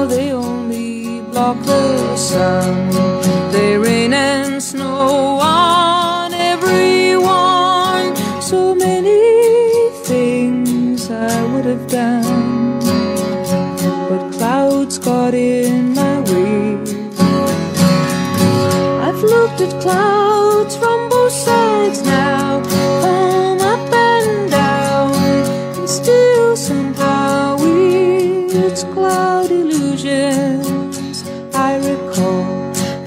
they only block the sun. They rain and snow on everyone. So many things I would have done, but clouds got in my way. I've looked at clouds from both sides now, from up and down, and still somehow it's cloud illusions I recall.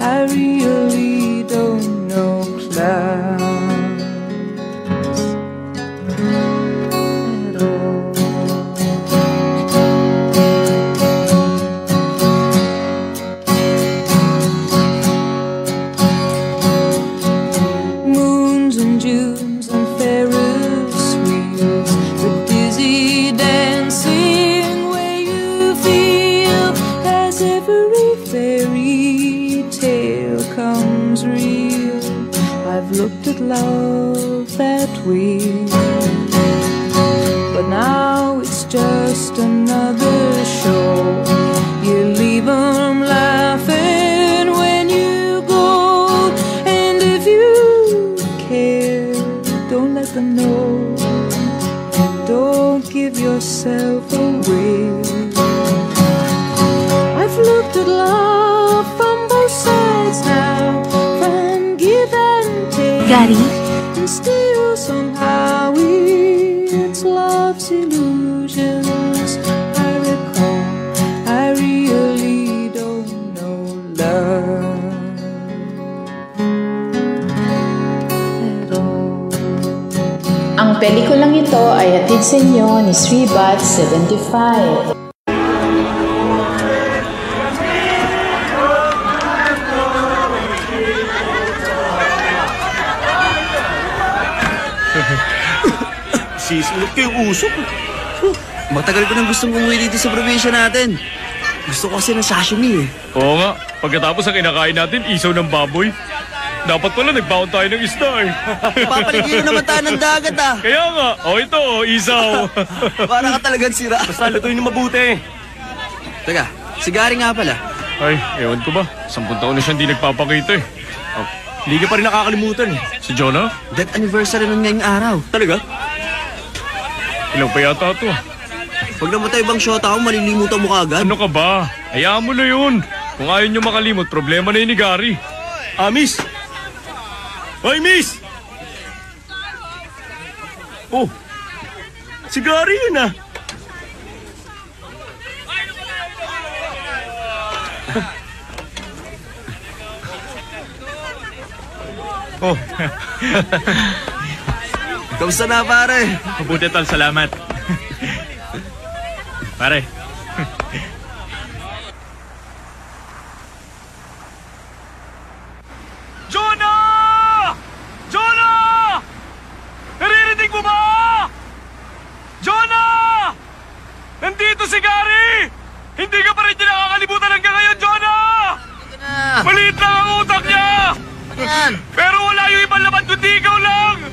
I really don't know clouds at all. Moons and Junes and Ferris wheels, the dizzy dancing way you feel as every fairy tale comes real. I've looked at love that way, but now it's just another show. You leave 'em laughing when you go, and if you care, don't let them know. Don't give yourself away. I've looked at love from both sides now, from give and take. Gary? And still somehow it's love's illusions I recall. I really don't know love at all. Ang pelikulang ito ay hatid sa inyo ni Sribat75. Sisulot kayong usok. Matagal ko nang gustong umuwi dito sa probinsya natin. Gusto ko kasi ng sashimi eh. Oo nga, pagkatapos ang kinakain natin, isaw ng baboy. Dapat pala nagbaon tayo ng isda eh. Papaligyan naman tayo ng dagat ah. Kaya nga, ito, isaw. Para ka talagang sira. Basta lutuin na mabuti. Teka, si Gary nga pala. Ay, ewan ko ba, 10 taon na siya hindi nagpapakita eh. Hindi ka pa rin nakakalimutan eh. Si Jonah? Death anniversary nun ngayong araw. Talaga? Ilang pa yata ito ah. Pag namatay bang shota ako, malilimutan mo kaagad. Ano ka ba? Hayaan mo na yun. Kung ayaw nyo makalimot, problema na yun ni Gary. Miss! Hoy, miss! Oh, si Gary yun ah. Oh. Kamusta na, pare? Mabuti tal, salamat. Pare. Jonah! Jonah! Naririnig mo ba? Jonah! Nandito si Gary! Hindi ka pa rin niya nakakalimutan hanggang ngayon, Jonah! Maliit lang ang utak niya! Pero wala yung ibang laman kundi ikaw lang!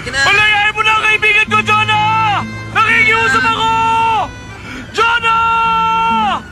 Palayain mo na ang kaibigan ko, Jonah! Nakikiusap ako! Jonah!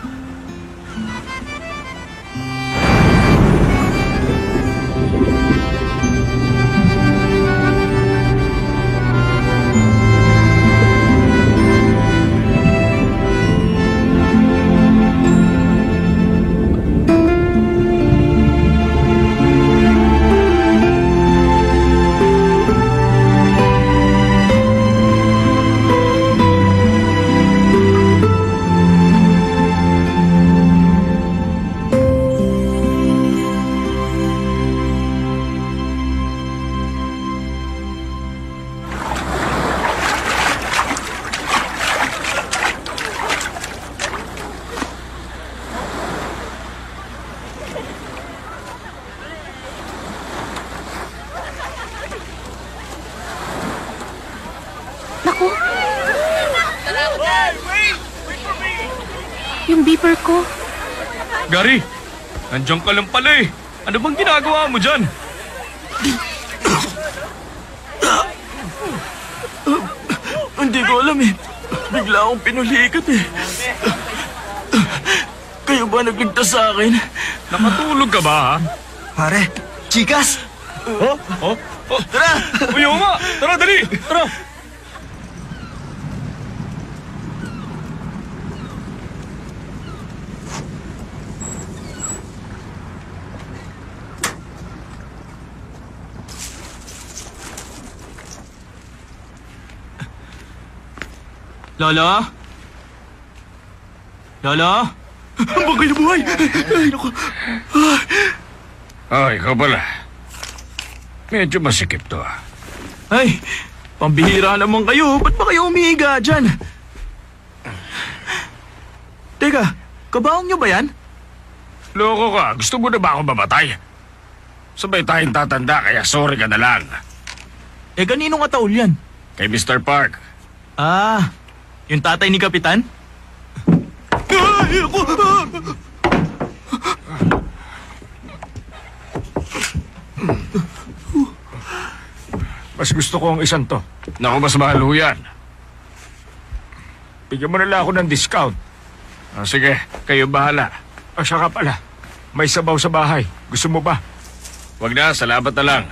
Naku! Yung beeper ko. Gary, nandiyan ka lang pala eh. Ano bang ginagawa mo dyan? Hindi ko alam eh. Bigla akong pinulikat eh. Sino ba nagligtas sa akin? Nakatulog ka ba, ha? Pare, chikas! Oh? Tara! Uyo nga! Tara, dali! Tara! Lolo? Lolo? Ang bagay na buhay! Ay, naku! Ikaw pala. Medyo masikip to. Ay, pambihira naman kayo. Ba't ba kayo umihiga dyan? Teka, kabaong nyo ba yan? Loko ka. Gusto mo na ba ako mamatay? Sabay tayong tatanda kaya sorry ka na lang. Eh, kaninong ataol yan? Kay Mr. Park. Ah, yung tatay ni Kapitan? Ay, ako! Mas gusto ko ang isang to. Naku, mas mahal ho yan. Bigyan mo na lang ako ng discount. Sige, kayo bahala. Saka pala, may sabaw sa bahay. Gusto mo ba? Wag na, salamat na lang.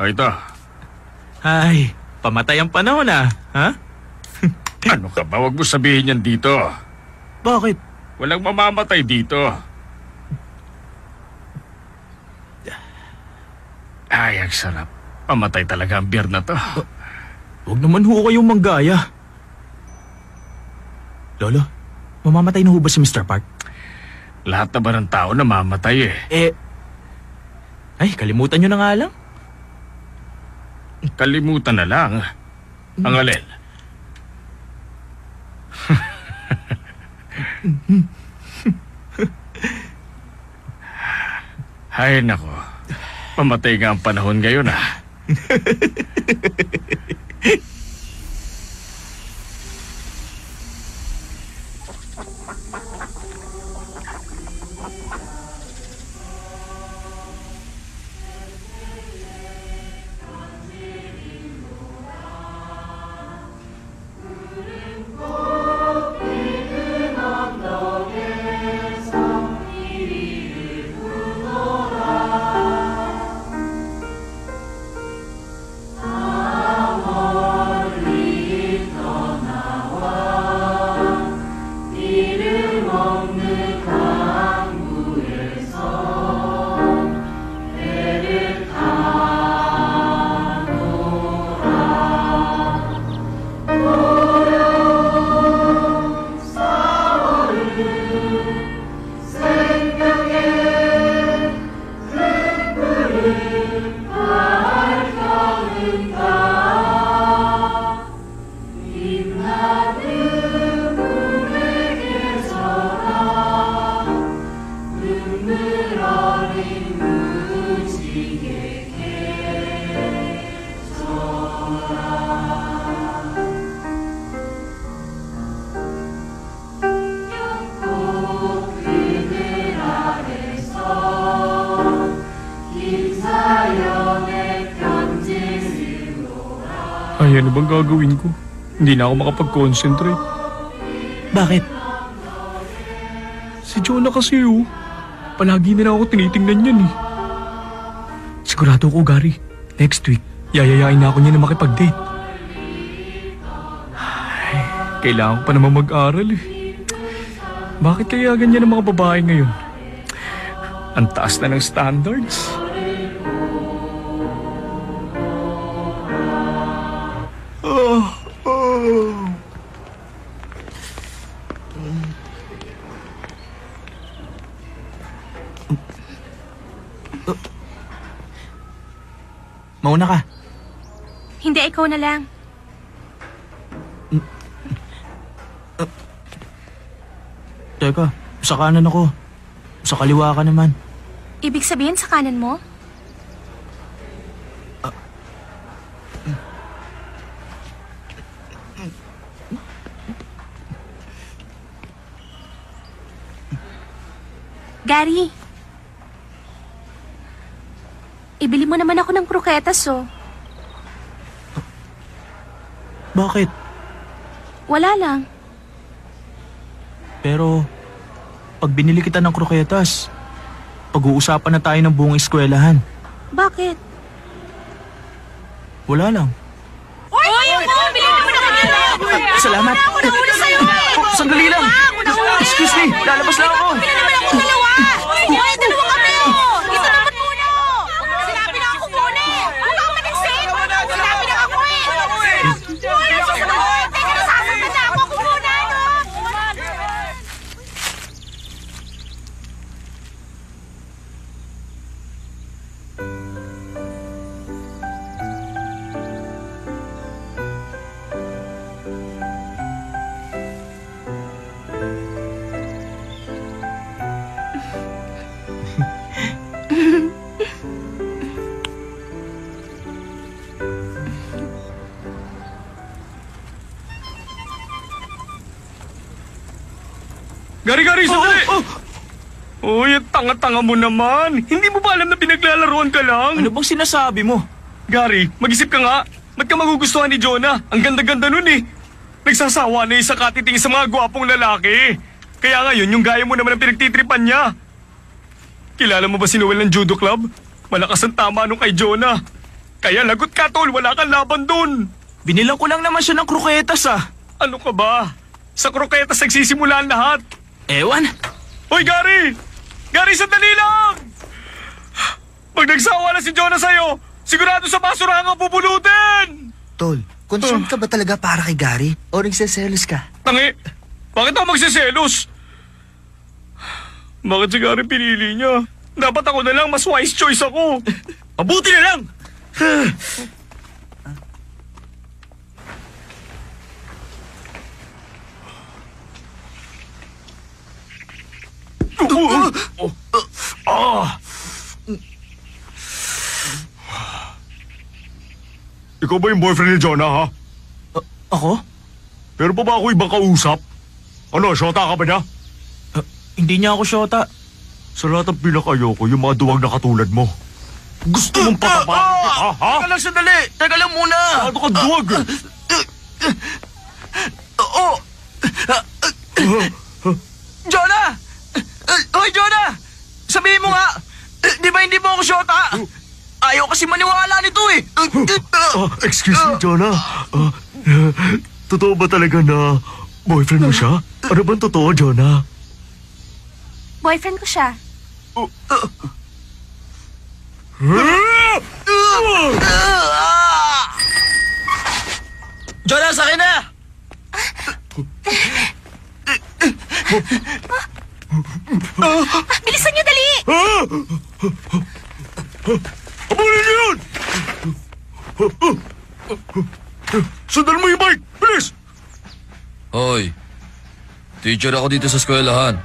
Ito. Ay, pamatay ang panahon ha? Ano ka ba? Wag mo sabihin yan dito. Bakit? Walang mamamatay dito. Ay, ang sarap. Pamatay talaga ang beer na to. Huwag naman ho kayong manggaya. Lolo, mamamatay na ho ba si Mr. Park? Lahat na ba ng tao namamatay Ay, kalimutan nyo na nga lang. Kalimutan na lang. Ang alin? Ay, nako. Pamatay nga ang panahon ngayon, Ay, ano bang gagawin ko? Hindi na ako makapag-concentrate. Bakit? Si Jonah kasi, palagi na lang ako tinitingnan yan, Sigurado ko, Gary. Next week, yayayain na ako niya na makipag-date. Ay, kailangan ko pa naman mag-aral, Bakit kaya ganyan ang mga babae ngayon? Ang taas na ng standards. Mauna ka. Hindi, ikaw na lang. Teka, sa kanan ako. Sa kaliwa ka naman. Ibig sabihin sa kanan mo? Gary, ibili mo naman ako ng kroketas, Bakit? Wala lang. Pero, pag binili kita ng kroketas, pag-uusapan na tayo ng buong eskwelahan. Bakit? Wala lang. Uy! Bilhin mo na kami! Salamat. Una sa'yo! Oh, sandali lang. Excuse me, lalabas lang ako. Bilhin naman ako dalawa! Uy, dalawa kami! Ito naman muna! Sinabi na ako muna! Huwag ako mag-insane! Sinabi na ako eh! Uy, nasusunod! Teka, nasasaktan na ako! Ako muna, no? Gari, sandali! Uy, ang tanga-tanga mo naman. Hindi mo ba alam na pinaglalaroan ka lang? Ano bang sinasabi mo? Gary, mag-isip ka nga. Ba't ka magugustuhan ni Jonah? Ang ganda-ganda nun eh. Nagsasawa na sa katiting sa mga gwapong lalaki. Kaya ngayon, yung gaya mo naman ang pinagtitripan niya. Kilala mo ba si Noel ng judo club? Malakas ang tama nung kay Jonah. Kaya lagot ka, tol. Wala kang laban dun. Binilang ko lang naman siya ng kroketas ah. Ano ka ba? Sa kroketas nagsisimula ang lahat. Ewan. Hoy, Gary! Gary, sandali lang! Pag nagsawa na si Jonah sa'yo, sigurado sa basurahan ang pupulutin! Tol, concerned ka ba talaga para kay Gary? O nagseselos ka? Tangi, bakit ako magsiselos? Bakit si Gary pinili niya? Dapat ako na lang, mas wise choice ako. Mabuti na lang! Ikaw ba yung boyfriend ni Jonah, ha? Ako? Pero pa ba ako ibang kausap? Ano, syota ka ba niya? Hindi niya ako syota. Sa lahat ng pinakayoko, yung mga duwag na katulad mo. Gusto mong patapakan kita, ha? Teka lang sandali. Teka lang muna. Ano ka duwag? Jonah! Hoy, Jonah! Sabihin mo nga! Di ba hindi mo ako syota? Ayaw kasi maniwala nito eh. Excuse me, Jonah. Totoo ba talaga na boyfriend mo siya? Ano bang totoo, Jonah? Boyfriend ko siya. Jonah, sa akin na! Bilisan niyo, dali! Abulin niyo yun! Sundan mo yung bike! Bilis! Hoy, teacher ako dito sa eskwelahan.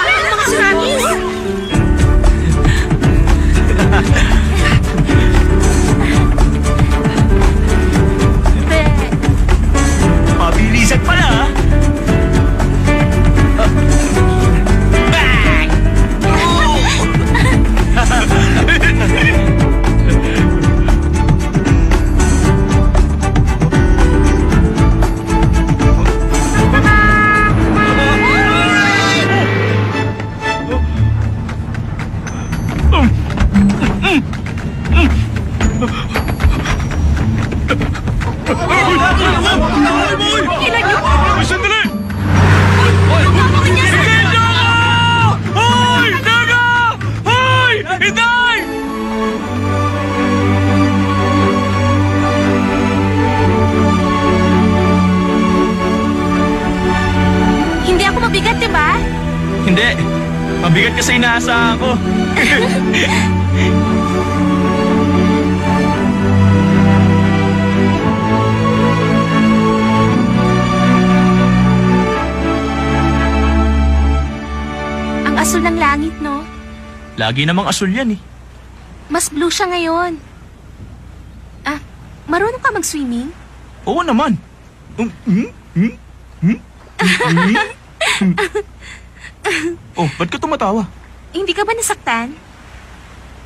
Mga sirangis! Mabilisan pala ha? Hoy, sandali! Hoy! Hindi niyo ako! Hoy! Teka! Hoy! Hintay! Hindi ako mabigat, di ba? Hindi. Mabigat kasi inaasahan ko. Ang asul ng langit, no? Lagi namang asul yan eh. Mas blue siya ngayon. Marunong ka mag-swimming? Oo naman. Oh, ba't ka tumatawa? Hindi ka ba nasaktan?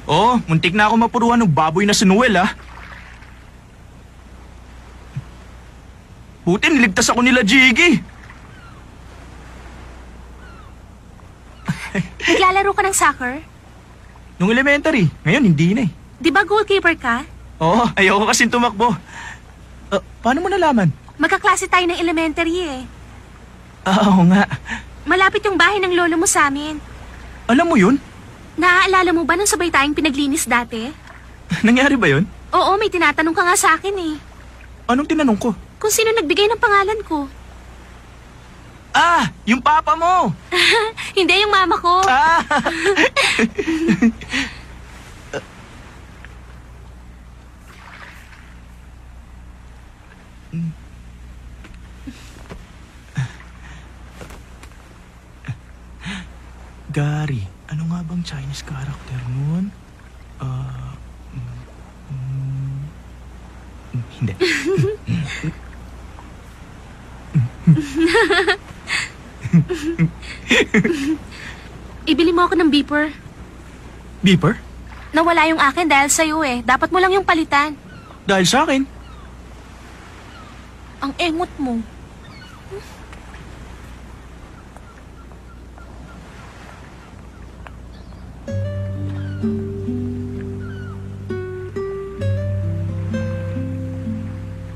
Oo, muntik na ako mapuruan ng baboy na si Noel, ah. Buti niligtas ako nila, Jiggy. Naglalaro ka ng soccer? Nung elementary, ngayon hindi na eh. Di ba goalkeeper ka? Oo, ayoko kasing tumakbo. Paano mo nalaman? Magkaklase tayo ng elementary eh. Oo nga. Malapit yung bahay ng lolo mo sa amin. Alam mo yun? Naaalala mo ba nung sabay tayong pinaglinis dati? Nangyari ba yun? Oo, may tinatanong ka nga sa akin eh. Anong tinanong ko? Kung sino nagbigay ng pangalan ko. Ah, yung papa mo! Hindi, yung mama ko. Ah! Gary, ano nga bang Chinese character nun? Hindi. Ibili mo ako ng beeper. Beeper? Nawala yung akin dahil sa'yo eh. Dapat mo lang yung palitan. Dahil sa akin? Ang engot mo.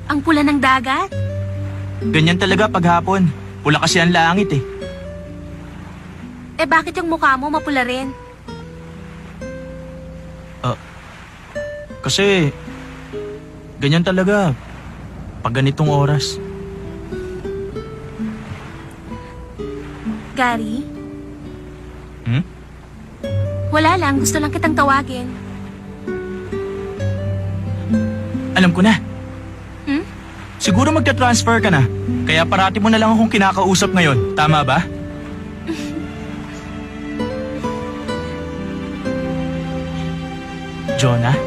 Ang pula ng dagat. Ganyan talaga paghapon. Pula kasi ang langit eh. Eh bakit yung mukha mo mapula rin? Kasi ganyan talaga pag ganitong oras. Gary? Hmm? Wala lang, gusto lang kitang tawagin. Alam ko na. Hmm? Siguro magta-transfer ka na. Kaya parati mo na lang akong kinakausap ngayon. Tama ba? Jonah?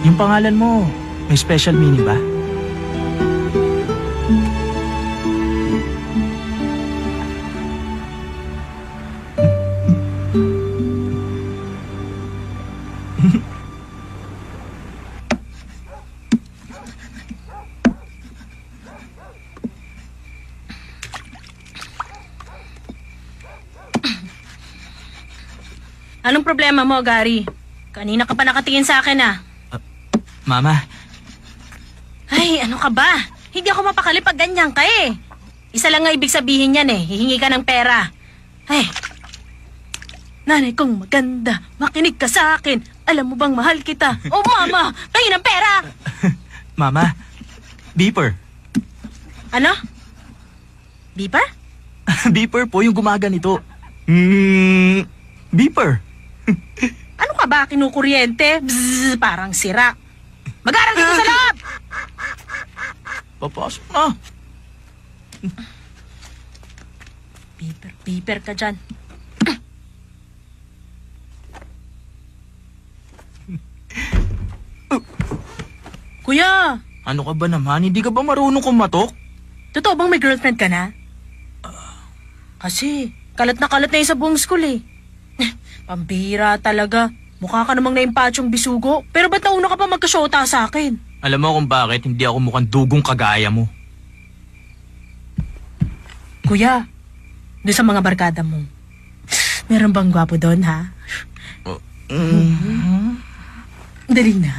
Yung pangalan mo, may special meaning ba? Anong problema mo, Gary? Kanina ka pa nakatingin sa akin, ah. Mama, Ay, ano ka ba? Hindi ako mapakali pag ganyan ka eh. Isa lang nga ibig sabihin yan eh. Hihingi ka ng pera. Ay, nanay kong maganda, makinig ka sa akin. Alam mo bang mahal kita? Oh, mama, tayo ng pera! Mama, beeper. Ano? Beeper? Beeper po yung gumaganito. Beeper. Ano ka ba, kinukuryente? Bzzz, parang sira. Mag-aral dito sa loob! Papasok na. Beeper ka dyan. Kuya, Ano ka ba naman? Hindi ka ba marunong kumatok? totoo bang may girlfriend ka na? Kasi, kalat na yung sa buong school eh. Pambihira talaga. Mukha ka namang naimpatsyong bisugo. Pero ba't nauna ka pa magkasyota sa akin? Alam mo kung bakit hindi ako mukhang dugong kagaya mo. Kuya, doon sa mga barkada mo, meron bang gwapo doon, ha? Dali na.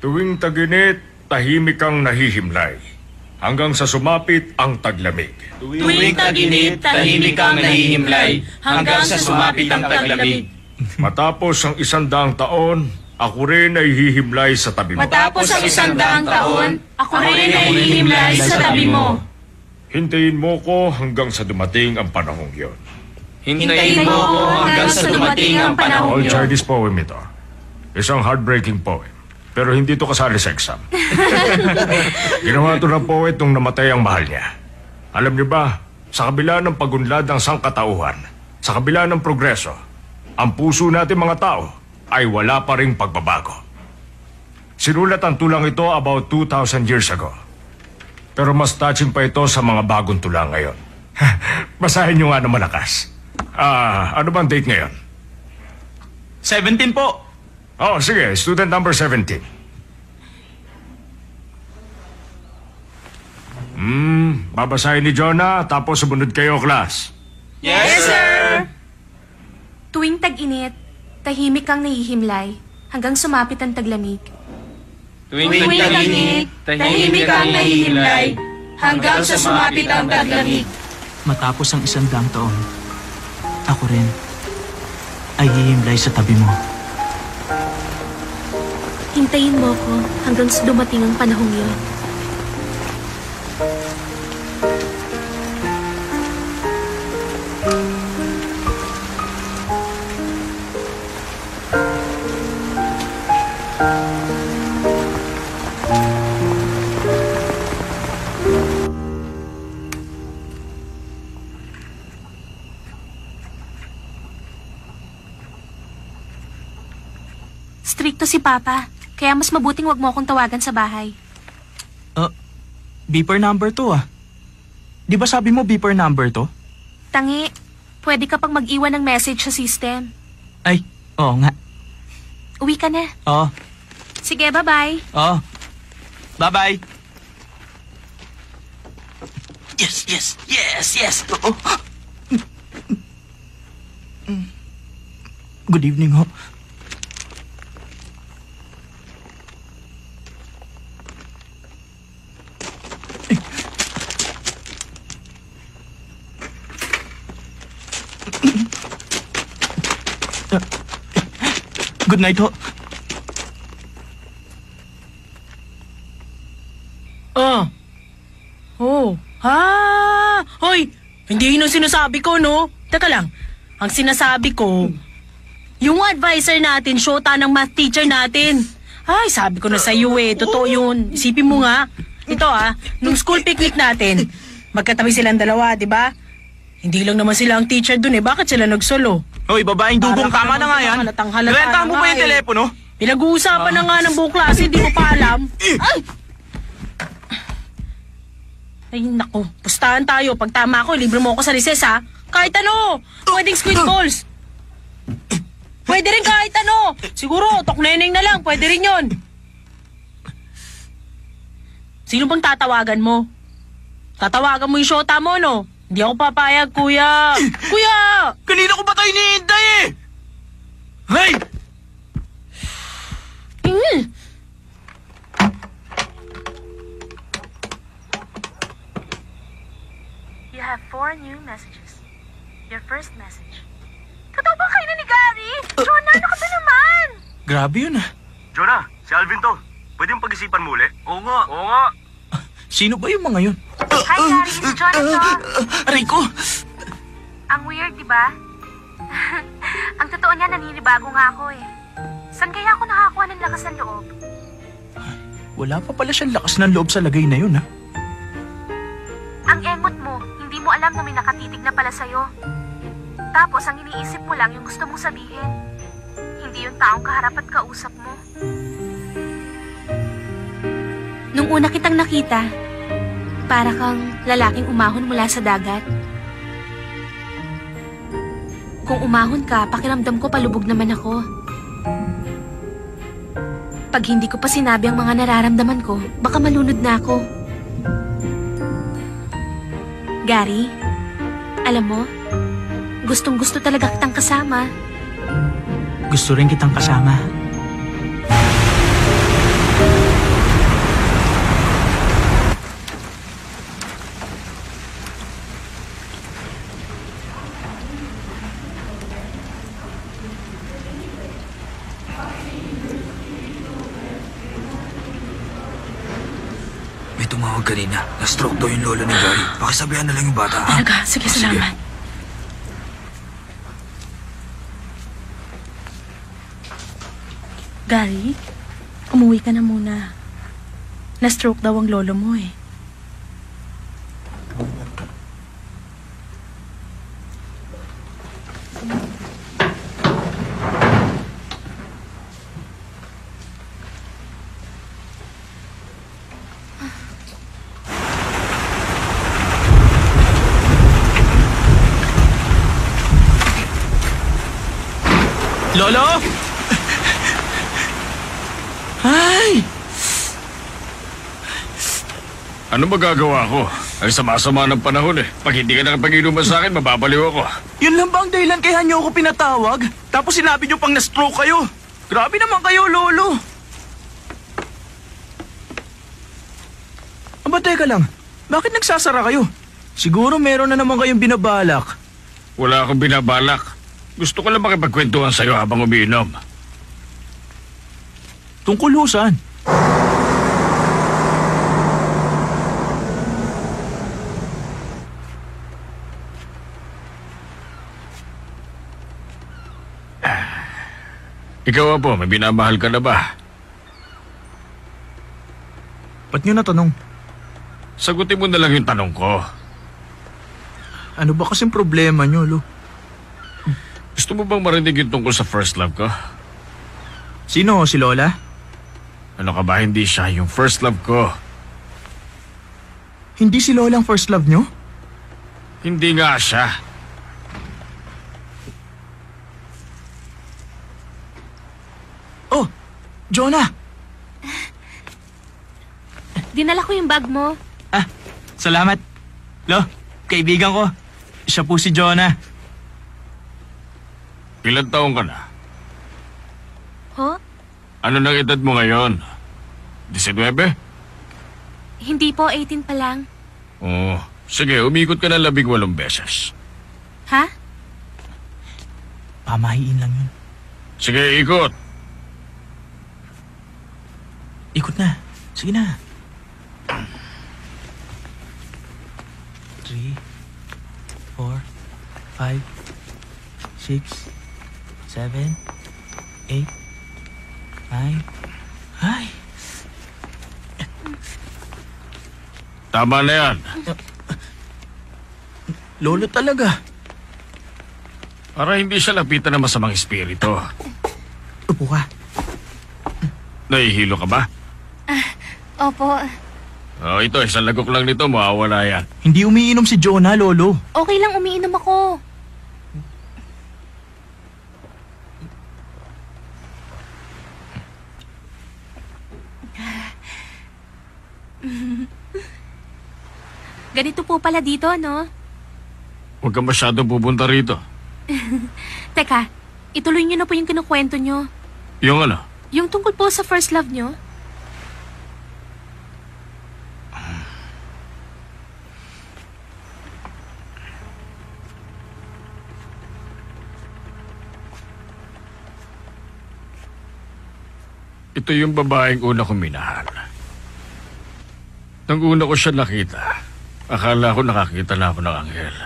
Tuwing taginit, tahimik kang nahihimlay. Hanggang sa sumapit ang taglamig. Tuwing taginit, tahimik kang nahihimlay, hanggang sa sumapit ang taglamig. Matapos ang 100 taon, ako rin ay hihimlay sa tabi mo. Matapos ang 100 taon, ako rin ay hihimlay sa tabi mo. Hintayin mo ko hanggang sa dumating ang panahong yon. Hintayin mo ko hanggang sa dumating ang panahon All yun. Chinese poem ito. Isang heartbreaking poem. Pero hindi to kasali sa exam. Ginawa to ng poet nung namatay ang mahal niya. Alam niyo ba, sa kabila ng pagunlad ng sangkatauhan, sa kabila ng progreso, ang puso natin mga tao ay wala pa ring pagbabago. Sinulat ang tulang ito about 2,000 years ago. Pero mas touching pa ito sa mga bagong tula ngayon. Basahin nyo nga na malakas. Ano bang date ngayon? 17 po. Oh, sige. Student number 17. Babasahin ni Jonah, tapos sumunod kayo, class. Yes, sir! Tuwing tag-init, tahimik kang nahihimlay hanggang sumapit ang taglamig. Tuwing tag-init, tahimik kang nahihimlay hanggang sa sumapit ang taglamig. Matapos ang 100 taon, ako rin ay hihimlay sa tabi mo. Hintayin mo ako hanggang sa dumating ang panahong yun. Stricto si Papa, kaya mas mabuting wag mo akong tawagan sa bahay. Beeper number 2 ah. Di ba sabi mo beeper number 2? Tangi, pwede ka pang mag-iwan ng message sa system. Ay, oo nga. Uwi ka na. Oo. Sige, bye-bye. Oo. Bye-bye. Yes. Oo. Good evening ho. Good night ho. Hoy! Hindi yun ang sinasabi ko, no? Teka lang. Ang sinasabi ko, yung advisor natin, syota ng math teacher natin. Ay, sabi ko na sa iyo totoo yun. Isipin mo nga. Ito nung school picnic natin, magkatabi silang dalawa, di ba? Hindi lang naman sila ang teacher dun Bakit sila nagsolo? Hoy, babaeng dugong, tama na nga yan. Renta mo ba yung telepono? Pinag-uusapan na nga ng buong klase, hindi mo pa alam. Ay, naku. Pustahan tayo. Pag tama ako, libre mo ako sa recess, ha? Kahit ano. Pwedeng squid balls. Pwede rin kahit ano. Siguro, tokneneng na lang. Pwede rin yun. Sino bang tatawagan mo? Tatawagan mo yung syota mo, no? Hindi ako papayag, kuya. Kuya! Kanina ko ba tayo hinihintay eh? Hey! You have 4 new messages. Your first message. Totoo ba kayo ni Gary? Jonah, ano ka ba naman? Grabe yun ah. Jonah, si Alvin to. Pwede mong pag-isipan mo uli? Oo nga. Sino ba yung mga yun? Hi, Gary. Si Jonah to. Aray ko! Ang weird, di ba? Ang totoo niya, naninibago nga ako eh. Saan kaya ako nakakuha ng lakas ng loob? Wala pa pala siyang lakas ng loob sa lagay na yun ah. Ang engot mo, hindi mo alam na may nakatitig na pala sa'yo. Tapos ang iniisip mo lang yung gusto mong sabihin. Hindi yung taong kaharap at kausap mo. Nung una kitang nakita, para kang lalaking umahon mula sa dagat. Kung umahon ka, pakiramdam ko palubog naman ako. Pag hindi ko pa sinabi ang mga nararamdaman ko, baka malunod na ako. Gary, alam mo, gustong-gusto talaga kitang kasama. Gusto rin kitang kasama. May tumawag kanina. Na-stroke daw yung lolo ni Gary. Pakisabihan na lang yung bata, ha? Talaga? Sige, salamat. Gary, umuwi ka na muna. Na-stroke daw ang lolo mo eh. Lolo? Ay! Ano magagawa ko? Ay sama-sama ng panahon eh. Pag hindi ka nakapag-inuman sa akin, mababaliw ako. Yun lang ba ang dahilan kaya niyo ako pinatawag? Tapos sinabi niyo pang na-stroke kayo. Grabe naman kayo, Lolo. Aba, teka lang. Bakit nagsasara kayo? Siguro meron na naman kayong binabalak. Wala akong binabalak. Gusto ko lang makipagkwentuhan sa'yo habang umiinom. Tungkol ho saan? Ikaw po, may binamahal ka na ba? Ba't niyo natanong? Sagutin mo na lang yung tanong ko. Ano ba kasing problema niyo, Lo? Gusto mo bang marinig yung tungkol sa first love ko? Sino, si Lola? Ano ka ba, hindi siya yung first love ko. Hindi si Lola ang first love niyo? Hindi nga siya. Oh, Jonah! Dinala ko yung bag mo. Ah, salamat. Lo, kaibigan ko. Siya po si Jonah. Ilan taong ka na? Ho? Ano nang edad mo ngayon? 19? Hindi po, 18 pa lang. Oo. Sige, umikot ka na 18 beses. Ha? Pamahiin lang yun. Sige, ikot. Ikot na. Sige na. 3, 4, 5, 6, 7, 8, 9. Ay! Tama na yan. Lolo talaga. Para hindi siya lapitan ng masamang espiritu. Upo ka. Nahihilo ka ba? Opo. Oh, ito, isang lagok lang nito, mawawala yan. Hindi umiinom si Jonah, Lolo. Okay lang, umiinom ako. Ganito po pala dito, no? Huwag ka masyadong pupunta rito. Teka, ituloy niyo na po yung kinukwento niyo. Yung ano? Yung tungkol po sa first love niyo. Ito yung babaeng una kong minahal. Nang una ko siya nakita, akala ko nakakita na ako ng anghel.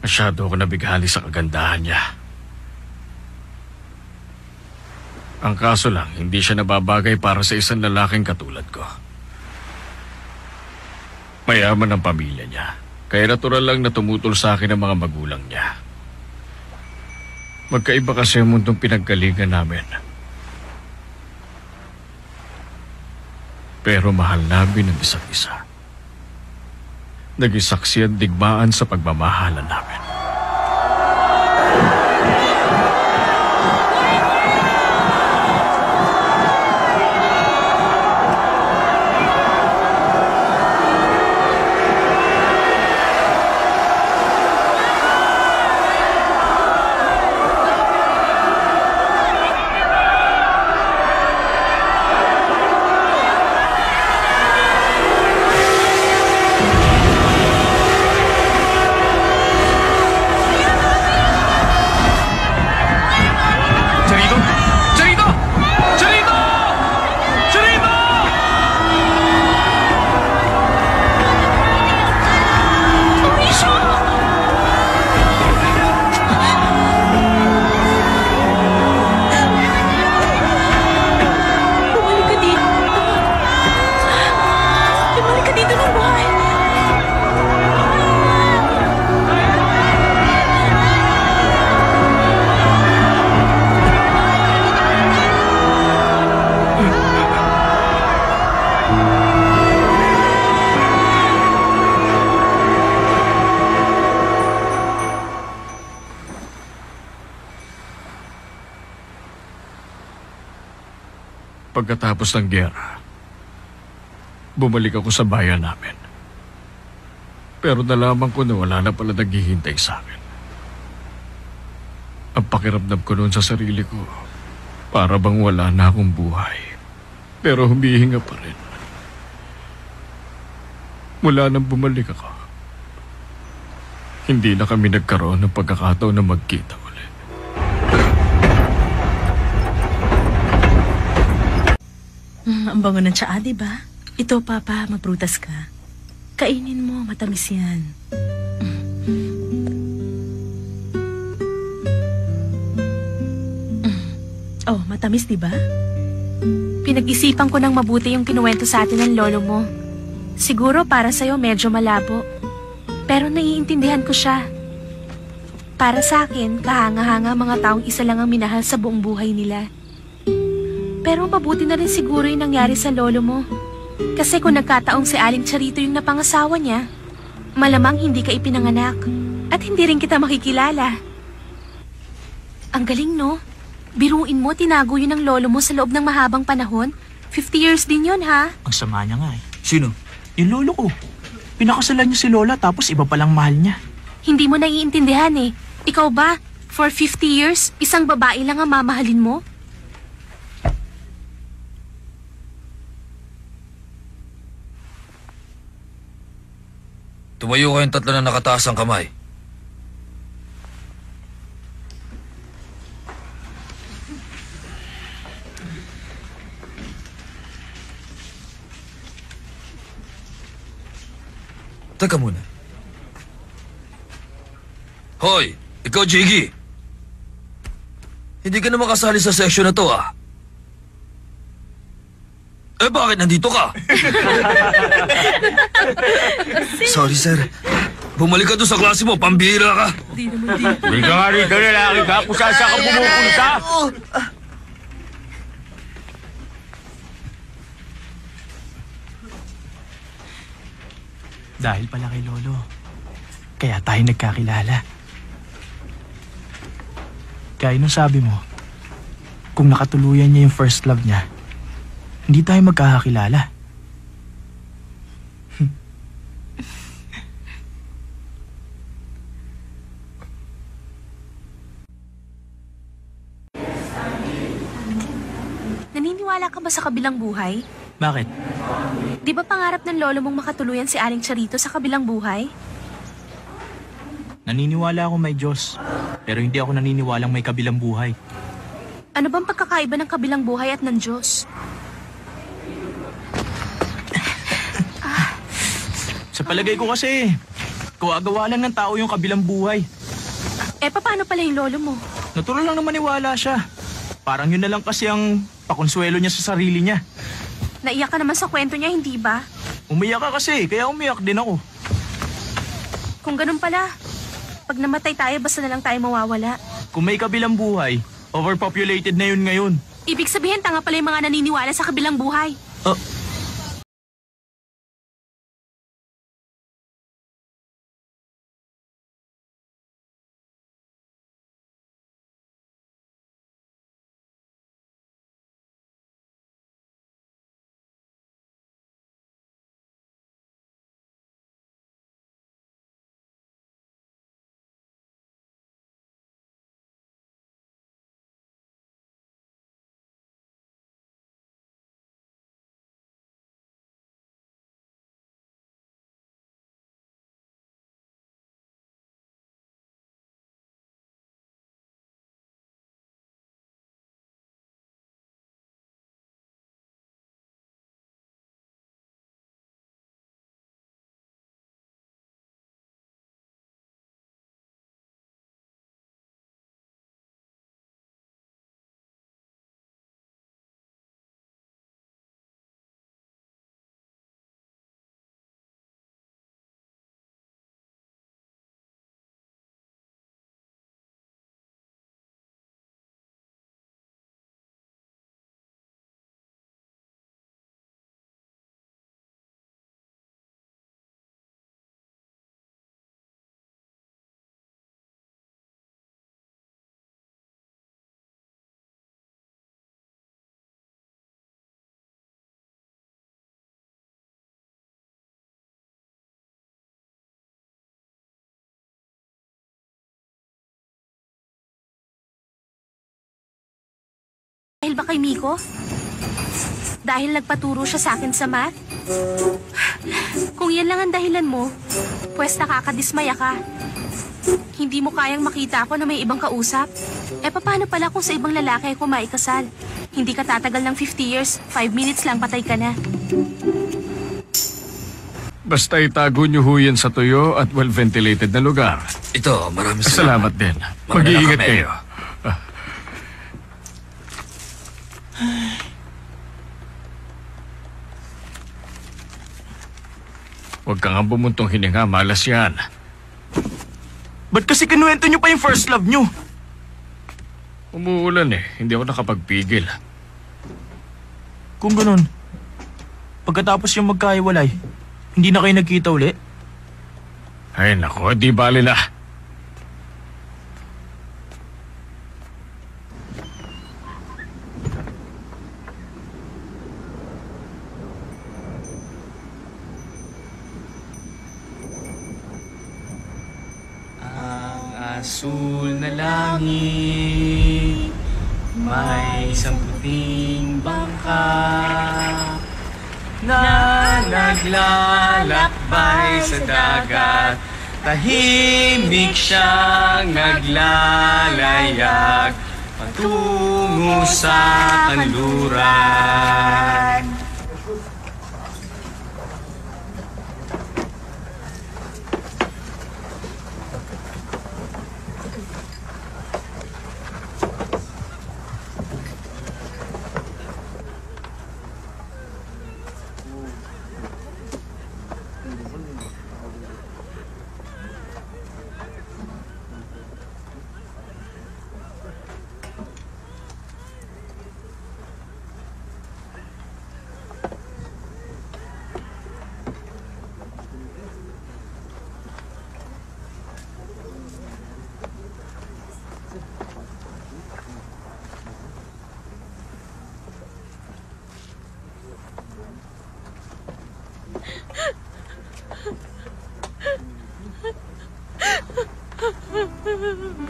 Masyado ako nabighali sa kagandahan niya. Ang kaso lang, hindi siya nababagay para sa isang lalaking katulad ko. Mayaman ang pamilya niya, kaya natural lang na tumutol sa akin ang mga magulang niya. Magkaiba kasi ang mundong pinaggalingan namin. Pero mahal namin ang isa't isa. Naging saksi at digmaan sa pagmamahalan namin. Pagkatapos ng giyera, bumalik ako sa bayan namin. Pero nalaman ko na wala na pala naghihintay sa akin. Ang pakiramdam ko noon sa sarili ko, para bang wala na akong buhay. Pero humihinga pa rin. Mula nang bumalik ako, hindi na kami nagkaroon ng pagkakataon na magkita ulit. Ang bango ng tsaa, diba? Ito, Papa, maprutas ka. Kainin mo, matamis yan. Oh, matamis, diba? Pinag-isipan ko ng mabuti yung kinuwento sa atin ng lolo mo. Siguro para sa'yo medyo malabo. Pero naiintindihan ko siya. Para sa akin, kahanga-hanga mga taong isa lang ang minahal sa buong buhay nila. Pero mabuti na rin siguro yung nangyari sa lolo mo. Kasi kung nagkataong si Aling Charito yung napangasawa niya, malamang hindi ka ipinanganak at hindi rin kita makikilala. Ang galing, no? Biruin mo, tinago yun ng lolo mo sa loob ng mahabang panahon. 50 years din yun, ha? Ang sama niya nga eh. Sino? Yung lolo ko. Pinakasalan niya si Lola tapos iba palang mahal niya. Hindi mo naiintindihan eh. Ikaw ba, for 50 years, isang babae lang ang mamahalin mo? Tumayo kayong tatlo na nakataas ang kamay. Teka muna. Hoy, ikaw, Jiggy. Hindi ka naman kasali sa section na to, ah. Eh, bakit nandito ka? Sorry, sir. Bumalik ka doon sa klase mo, pambihira ka. Hindi ka nga rito, lalaki ka. Kung saan ka pumupunta. Dahil pala kay Lolo. Kaya tayo nagkakilala. Kaya nung sabi mo, kung nakatuluyan niya yung first love niya, hindi tayo magkakakilala. Naniniwala ka ba sa kabilang buhay? Bakit? Di ba pangarap ng lolo mong makatuluyan si Aling Charito sa kabilang buhay? Naniniwala ako may Diyos, pero hindi ako naniniwalang may kabilang buhay. Ano bang pagkakaiba ng kabilang buhay at ng Diyos? Sa palagay ko kasi, kawagawa lang ng tao yung kabilang buhay. Eh, paano pala yung lolo mo? Natural lang na maniwala siya. Parang yun na lang kasi ang pakonsuelo niya sa sarili niya. Naiyak ka naman sa kwento niya, hindi ba? Umiyak ka kasi, kaya umiyak din ako. Kung ganun pala, pag namatay tayo, basta na lang tayo mawawala. Kung may kabilang buhay, overpopulated na yun ngayon. Ibig sabihin, tanga pala yung mga naniniwala sa kabilang buhay. Dahil ba kay Miko? Dahil nagpaturo siya sa akin sa math? Kung yan lang ang dahilan mo, pues nakakadismaya ka. Hindi mo kayang makita ako na may ibang kausap? Paano pala kung sa ibang lalaki ako maikasal? Hindi ka tatagal ng 50 years, 5 minutes lang patay ka na. Basta itago niyo ho yan sa tuyo at well-ventilated na lugar. Ito, maraming Salamat din. Mag-iingat kayo. Huwag ka nga bumuntong hininga, malas yan. Ba't kasi kinuwento niyo pa yung first love niyo? Umuulan hindi ako nakapagpigil. Kung ganun, pagkatapos yung magkahiwalay, hindi na kayo nagkita uli? Ay nako, di bali na. Asul na langit, may isang puting bangka na naglalakbay sa dagat. Tahimik siyang naglalayag patungo sa kanluran.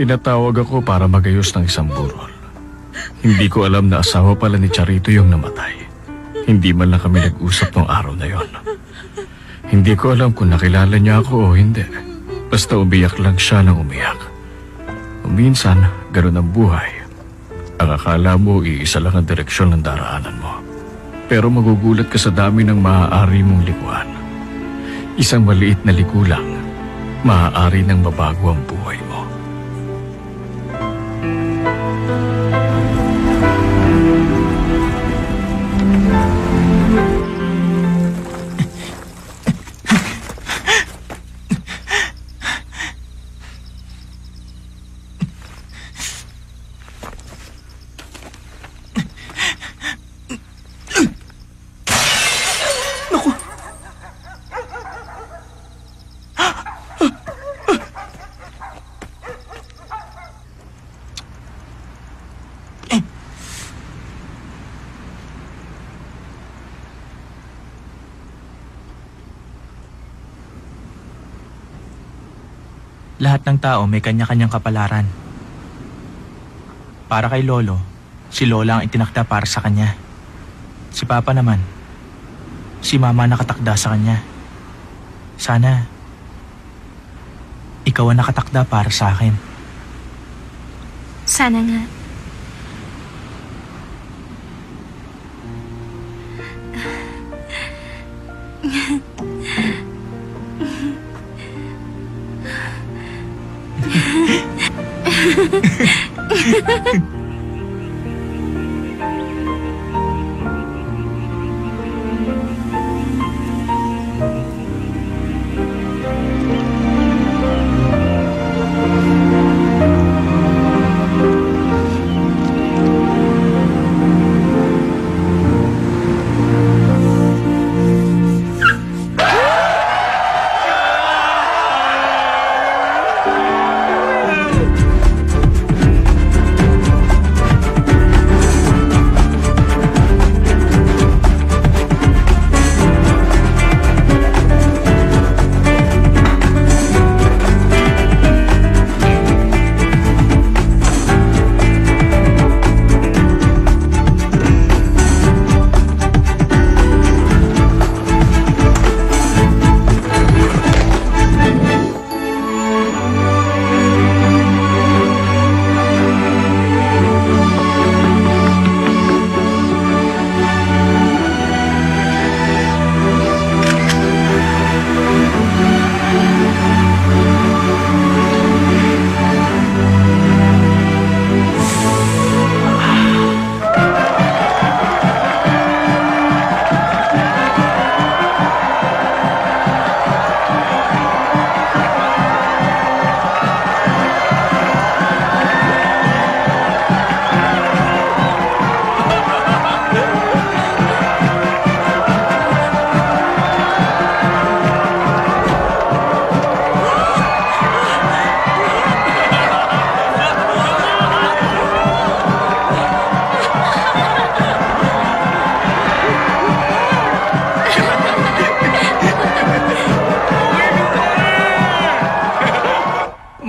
Pinatawag ako para magayos ng isang burol. Hindi ko alam na asawa pala ni Charito yung namatay. Hindi man lang kami nag-usap nung araw na yon. Hindi ko alam kung nakilala niya ako o hindi. Basta umiyak lang siya nang umiyak. Minsan, ganun ang buhay. Ang akala mo, iisa lang ang direksyon ng daraanan mo. Pero magugulat ka sa dami ng maaari mong likuan. Isang maliit na liku lang, maaari nang mabago ang buhay mo. Lahat ng tao may kanya-kanyang kapalaran. Para kay Lolo, si Lola ang itinakda para sa kanya. Si Papa naman, si Mama nakatakda sa kanya. Sana, ikaw ang nakatakda para sa akin. Sana nga.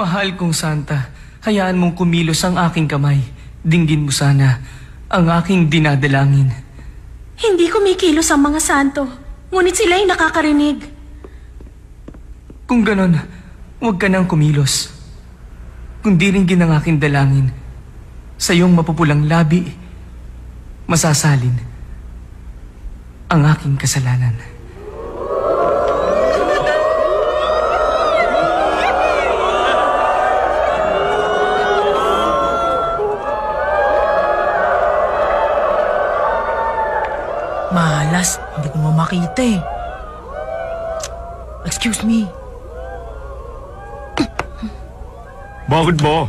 Mahal kong Santa, hayaan mong kumilos ang aking kamay. Dinggin mo sana ang aking dinadalangin. Hindi kumikilos ang mga santo, ngunit sila'y nakakarinig. Kung ganon, huwag ka nang kumilos. Kundi ringgin ang aking dalangin. Sa iyong mapupulang labi, masasalin ang aking kasalanan. Malas, hindi ko makita eh. Excuse me. Bakit ba?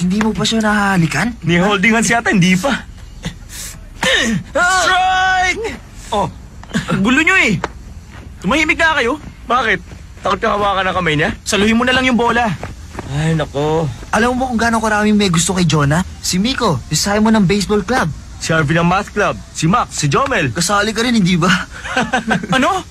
Hindi mo pa siya nahahalikan? Ni holdingan siya ata, hindi pa. Strike! Oh, gulo nyo eh. Tumahimik na kayo. Bakit? Takot ka hawakan ng kamay niya? Saluhin mo na lang yung bola. Ay, nako. Alam mo kung gaano karaming may gusto kay Jonah? Si Miko, yung Simon ng baseball club. Si Harvey ng math club. Si Max, si Jomel. Kasali ka rin, hindi ba? Ano?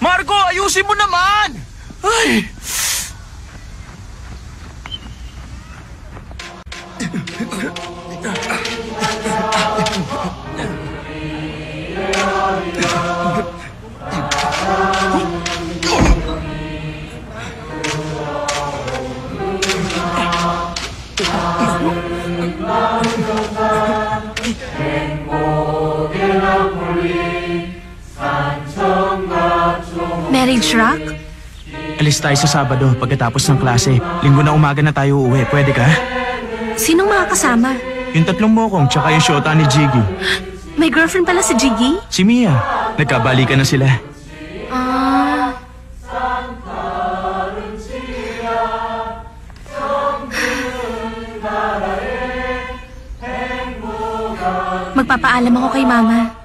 Marco, ayusin mo naman! Ay! Marriage Rock? Alis tayo sa Sabado pagkatapos ng klase. Linggo na umaga na tayo uuwi. Pwede ka? Sinong mga kasama? Yung 3 mokong tsaka yung syota ni Jiggy. May girlfriend pala si Jiggy? Si Mia. Nagkabalikan na sila. Ah... Magpapaalam ako kay Mama.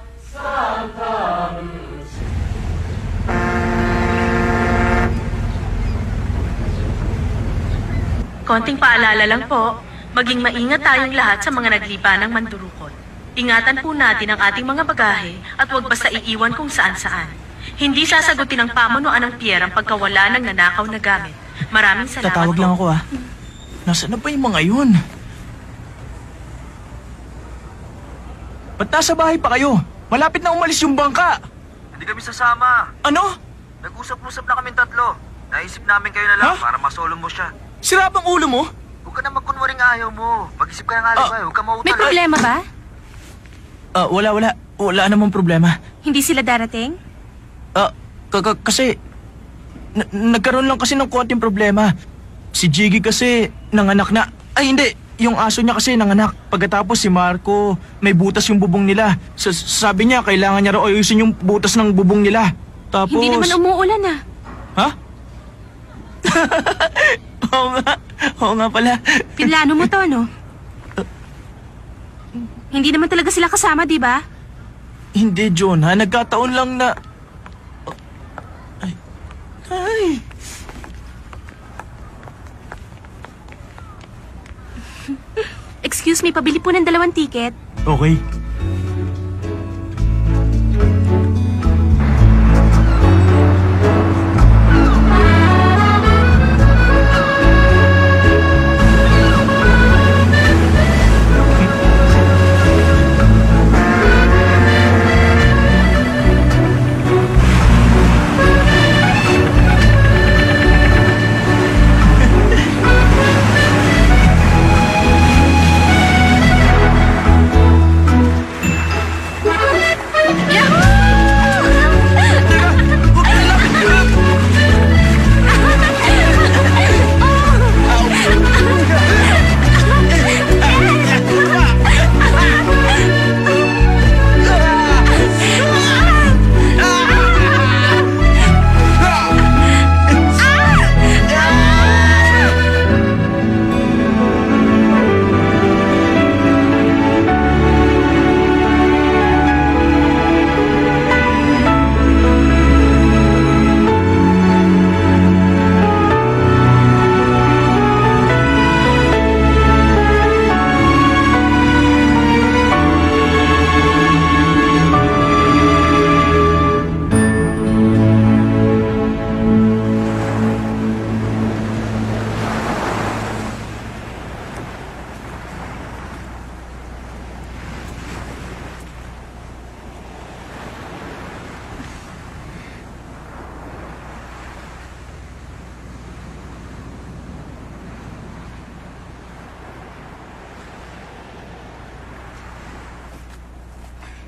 Konting paalala lang po, maging maingat tayong lahat sa mga naglipa ng mandurukot. Ingatan po natin ang ating mga bagahe at huwag basta iiwan kung saan-saan. Hindi sasagutin ng pamunuan ng Pierre ang pagkawala ng nanakaw na gamit. Maraming salamat. Tatawag lang ako Nasaan na ba yung mga yun? Ba't nasa bahay pa kayo? Malapit na umalis yung bangka. Hindi kami sasama. Ano? Nag-usap-usap na kaming 3. Naisip namin kayo na lang para masolo mo siya. Sira bang ulo mo? Huwag ka na magkunwaring ayaw mo. Mag-isip ka ng alibay, huwag ka mautala. May problema ba? Wala namang problema. Hindi sila darating? Kasi nagkaroon lang kasi ng konting problema. Si Jiggy kasi nanganak na. Ay hindi, yung aso niya kasi nanganak. Pagkatapos si Marco, may butas yung bubong nila. Sabi niya kailangan niya raw ayusin yung butas ng bubong nila. Tapos... Hindi naman umuulan Ha? Oo nga pala. Pinlano mo to, no? Hindi naman talaga sila kasama, di ba? Hindi, Jonah. Nagkataon lang na... Ay. Excuse me, pabili po ng 2 ticket. Okay.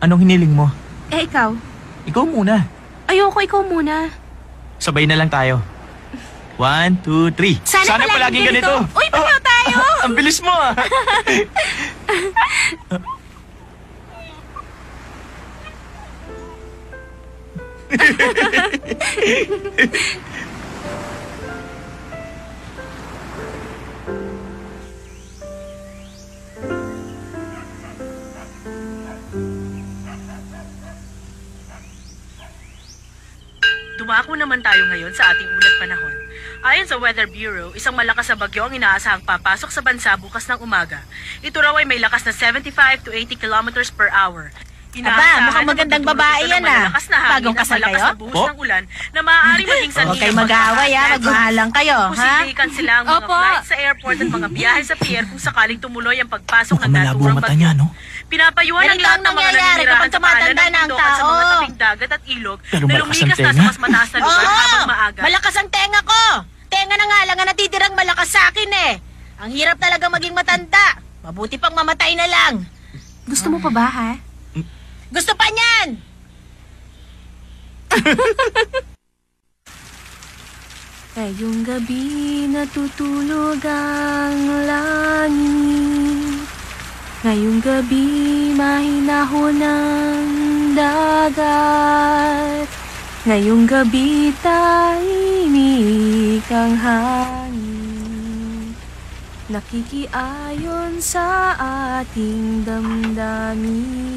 Anong hiniling mo? Eh, ikaw? Ikaw muna. Ayoko, ikaw muna. Sabay na lang tayo. 1, 2, 3. Sana palaging ganito. Uy, pareho tayo! Ang bilis mo ah! Dumako naman tayo ngayon sa ating ulat panahon. Ayon sa Weather Bureau, isang malakas na bagyo ang inaasahang papasok sa bansa bukas ng umaga. Ito raw ay may lakas na 75 to 80 kilometers per hour. Mukhang magandang babae yan ah. Bagong kasal kayo? Malakas na buhos ng ulan na maaaring maging sanhi. Huwag kayo mag-aaway ah, magmahalang kayo, ha? Pusidikan sila ang mga flights sa airport at mga biyahe sa pier kung sakaling tumuloy ang pagpasok ng naturang bagyo. No? Pinapayuhan ang lahat ng mga naninirahan sa paanan ng bundok at sa mga tabing dagat at ilog na lumikas na sa mas mataas na lugar habang maaga. Malakas ang tenga ko! Tenga na nga lang ang natitirang malakas sa akin eh. Ang hirap talaga maging matanda. Mabuti pang mamatay na lang. Gusto mo pa ba, ha? Gusto pa niyan! Ngayong gabi natutulog ang langit. Ngayong gabi mahinahon ang dagat. Ngayong gabi tahimik ang hangin. Nakikiayon sa ating damdamin.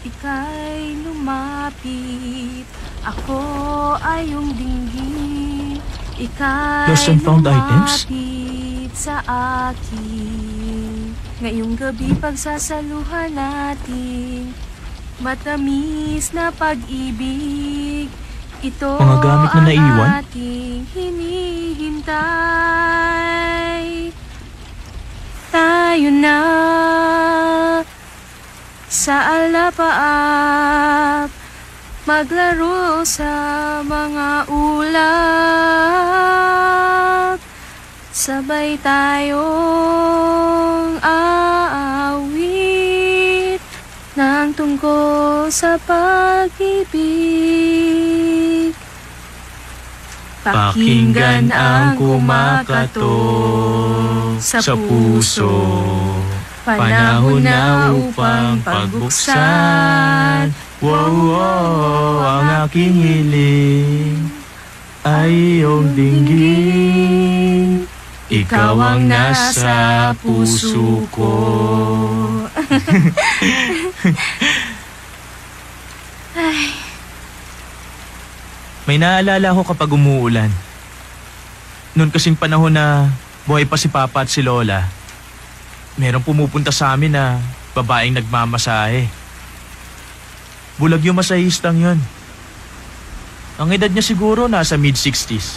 Ika'y lumapit, ako ay iyong dinggin. Ika'y Lost and found items? lumapit sa akin. Ngayong gabi pagsasaluhan natin matamis na pag-ibig. Ito Mga gamit na naiwan? ang ating hinihintay. Tayo na sa alapaap, maglaro sa mga ulap. Sabay tayong aawit ng tungkol sa pag-ibig. Pakinggan ang kumakatok sa puso. Panahon na upang pagbuksan. Wow, wow, ang aking hiling ay iyong dinggin. Ikaw ang nasa puso ko. Ay, May naalala ko kapag umuulan. Noon kasing panahon na buhay pa si Papa at si Lola, merong pumupunta sa amin na babaeng nagmamasahe. Bulag yung masahistang yun. Ang edad niya siguro nasa mid-60s.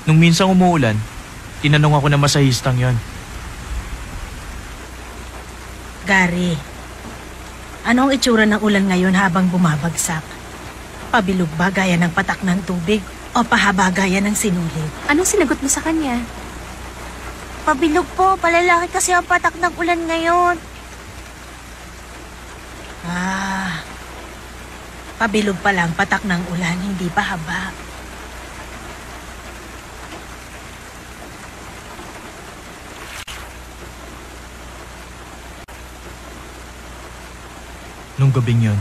Nung minsang umuulan, tinanong ako na masahistang yun. Gary, anong itsura ng ulan ngayon habang bumabagsak? Pabilog ba gaya ng patak ng tubig o pahaba gaya ng sinulid? anong sinagot mo sa kanya? Pabilog po, palalaki kasi ang patak ng ulan ngayon. Pabilog pa lang patak ng ulan, hindi pa haba. Nung gabing yun,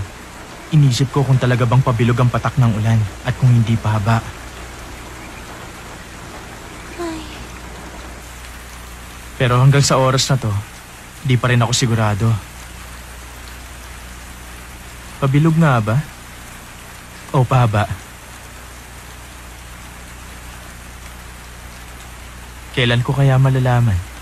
inisip ko kung talaga bang pabilog ang patak ng ulan at kung hindi pa haba. Pero hanggang sa oras na to, di pa rin ako sigurado. Pabilog nga ba? O pahaba? Kailan ko kaya malalaman?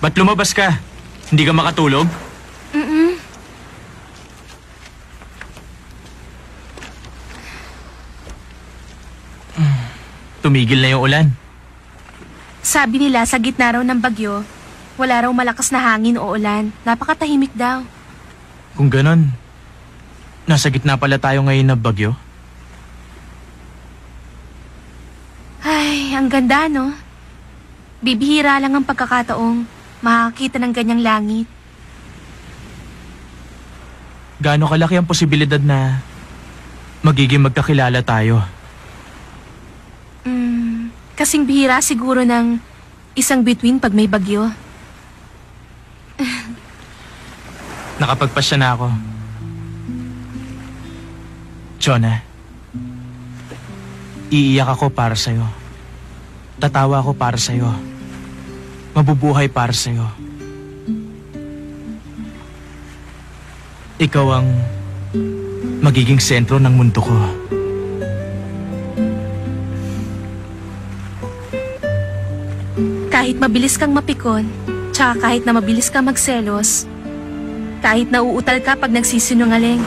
Ba't lumabas ka? Hindi ka makatulog? Mm-mm. Tumigil na yung ulan. Sabi nila sa gitna raw ng bagyo, wala raw malakas na hangin o ulan. Napakatahimik daw. Kung ganon, nasa gitna pala tayo ngayon ng bagyo. Ay, ang ganda, no? Bibihira lang ang pagkakataong makakita ng ganyang langit. Gaano kalaki ang posibilidad na magiging magkakilala tayo? Kasing bihira siguro ng isang bituin pag may bagyo. Nakapagpasya na ako. Jonah, iiyak ako para sa'yo. Tatawa ako para sa'yo. Mabubuhay para sa'yo. Ikaw ang magiging sentro ng mundo ko. Kahit mabilis kang mapikon, tsaka kahit na mabilis kang magselos, kahit nauutal ka pag nagsisinungaling,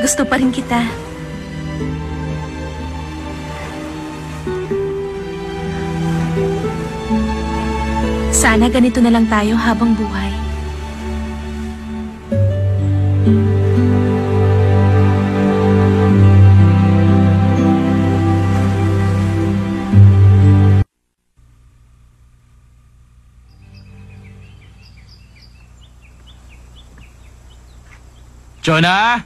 gusto pa rin kita. Sana ganito na lang tayo habang buhay. Jonah!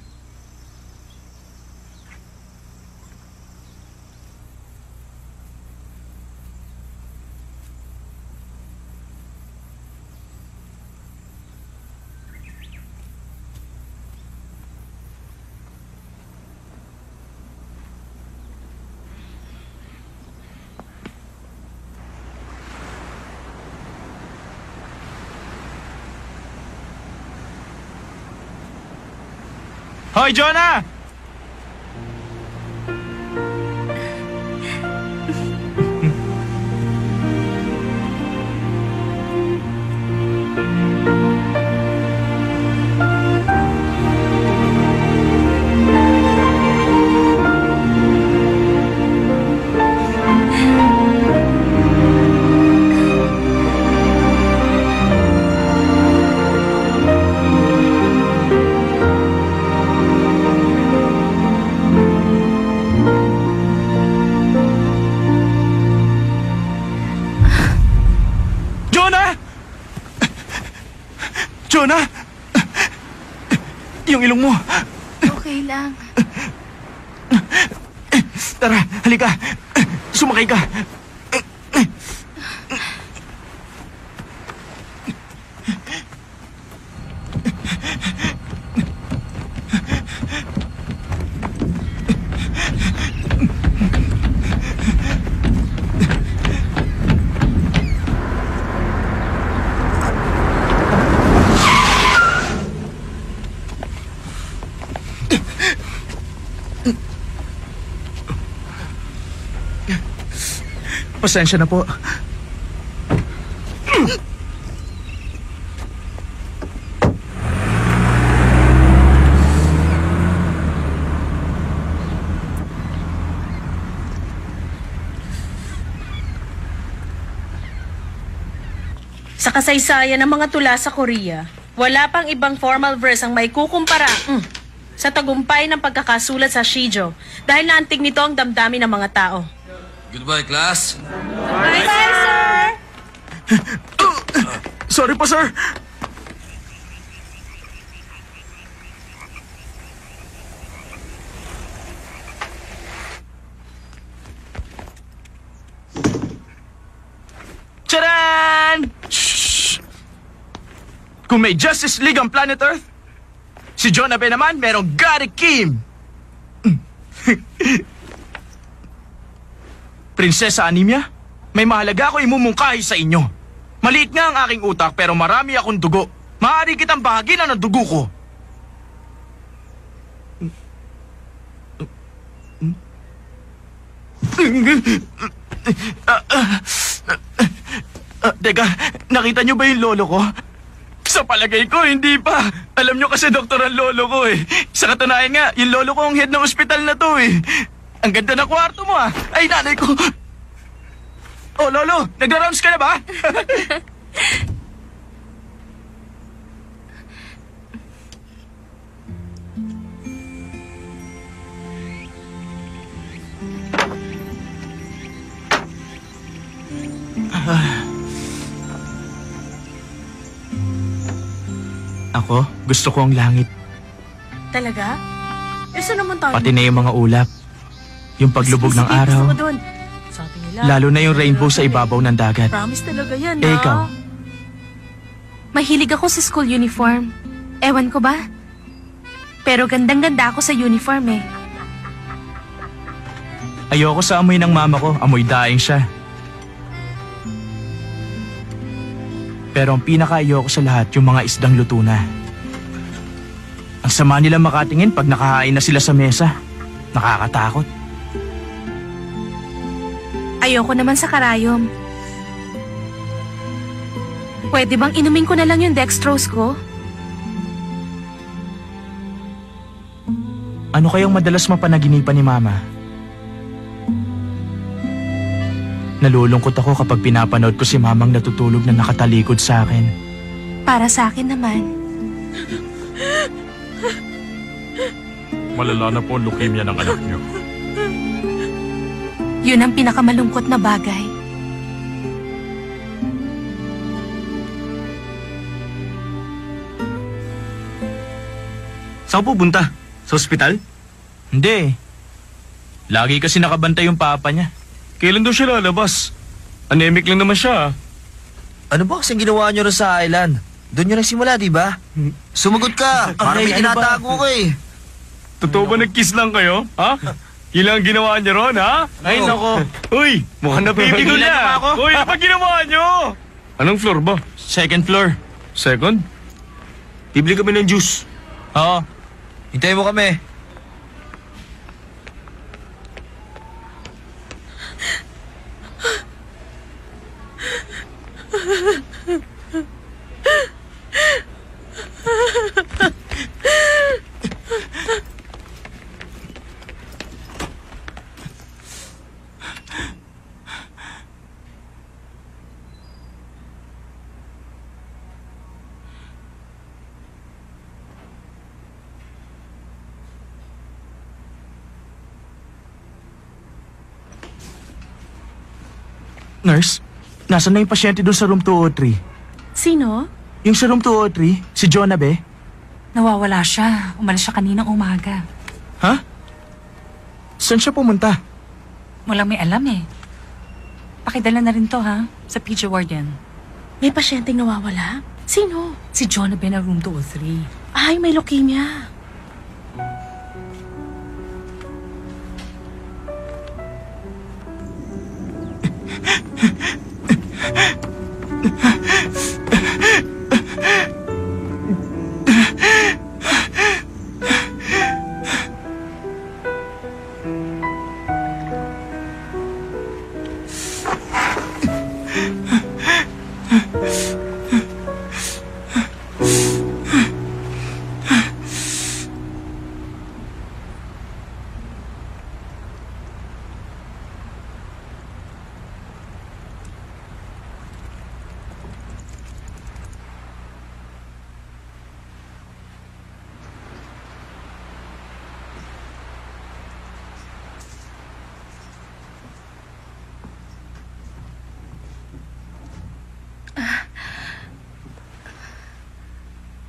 Hoy, Jonah! Jonah! Yung ilong mo. Okay lang. Tara, halika. Sumakay ka. Pasensya na po. Sa kasaysayan ng mga tula sa Korea, wala pang ibang formal verse ang may kukumpara sa tagumpay ng pagkakasulat sa Shijo dahil naantig nito ang damdamin ng mga tao. Goodbye, class. Bye, sir! Sorry po, sir. Tcharan! Shh! Kung may Justice League ang Planet Earth, si Jonah Ben naman merong Gary Kim. Prinsesa Anemia, may mahalaga ako imumungkahi sa inyo. Maliit nga ang aking utak pero marami akong dugo. Maaari kitang bahagin ng dugo ko. Teka, nakita niyo ba yung lolo ko? Sa palagay ko, hindi pa. Alam niyo kasi doktor ang lolo ko eh. Sa katunayan nga, yung lolo ko ang head ng ospital na to eh. Ang ganda ng kwarto mo ah. Ay, nanay ko. Oh, lolo, nagra-rounds ka na ba? Ako, gusto ko ang langit. Talaga? Isa naman tayo. Pati na yung mga ulap. Yung paglubog ng Sige, araw. gusto ko dun. Sabi nila, Lalo na yung rainbow sa ibabaw ng dagat. promise talaga yan, Eh, ikaw? Mahilig ako sa school uniform. Ewan ko ba? Pero gandang-ganda ako sa uniform eh. Ayoko sa amoy ng mama ko. Amoy daing siya. Pero ang pinaka-ayoko sa lahat, yung mga isdang luto na. Ang sama nila makatingin pag nakahain na sila sa mesa. Nakakatakot. Ayoko naman sa karayom. Pwede bang inumin ko na lang yung dextrose ko? Ano kayang madalas mapanaginipan ni mama? Nalulungkot ako kapag pinapanood ko si mamang natutulog na nakatalikod sa akin. Para sa akin naman. Malala na po ang leukemia ng anak niyo. Yun ang pinakamalungkot na bagay. Saan ka pupunta? Sa ospital? Hindi. Lagi kasi nakabantay yung papa niya. Kailan daw siya lalabas? Anemic lang naman siya. Ano ba kasing ginawa niyo rin sa island? Doon niyo nagsimula, di ba? Sumagot ka! Para may tinatago ka eh. Totoo ba nag-kiss lang kayo? Ha? Yun lang ang ginawa niyo ron, ha? Ay, nako. Uy, mukhang napipigil Hilan na. na ako. Uy, ano ba ginawa niyo? Anong floor ba? Second floor. Second? Bibili kami ng juice. Oo. Hintayin mo kami. Nurse, nasan na yung pasyente doon sa room 203? Sino? Yung sa room 203, si Jonah be? Nawawala siya. Umalis siya kaninang umaga. Ha? Saan siya pumunta? Walang may alam eh. Pakidala na rin to ha, sa PG ward yan. May pasyenteng nawawala? Sino? Si Jonah Ben na room 203. Ay, may leukemia.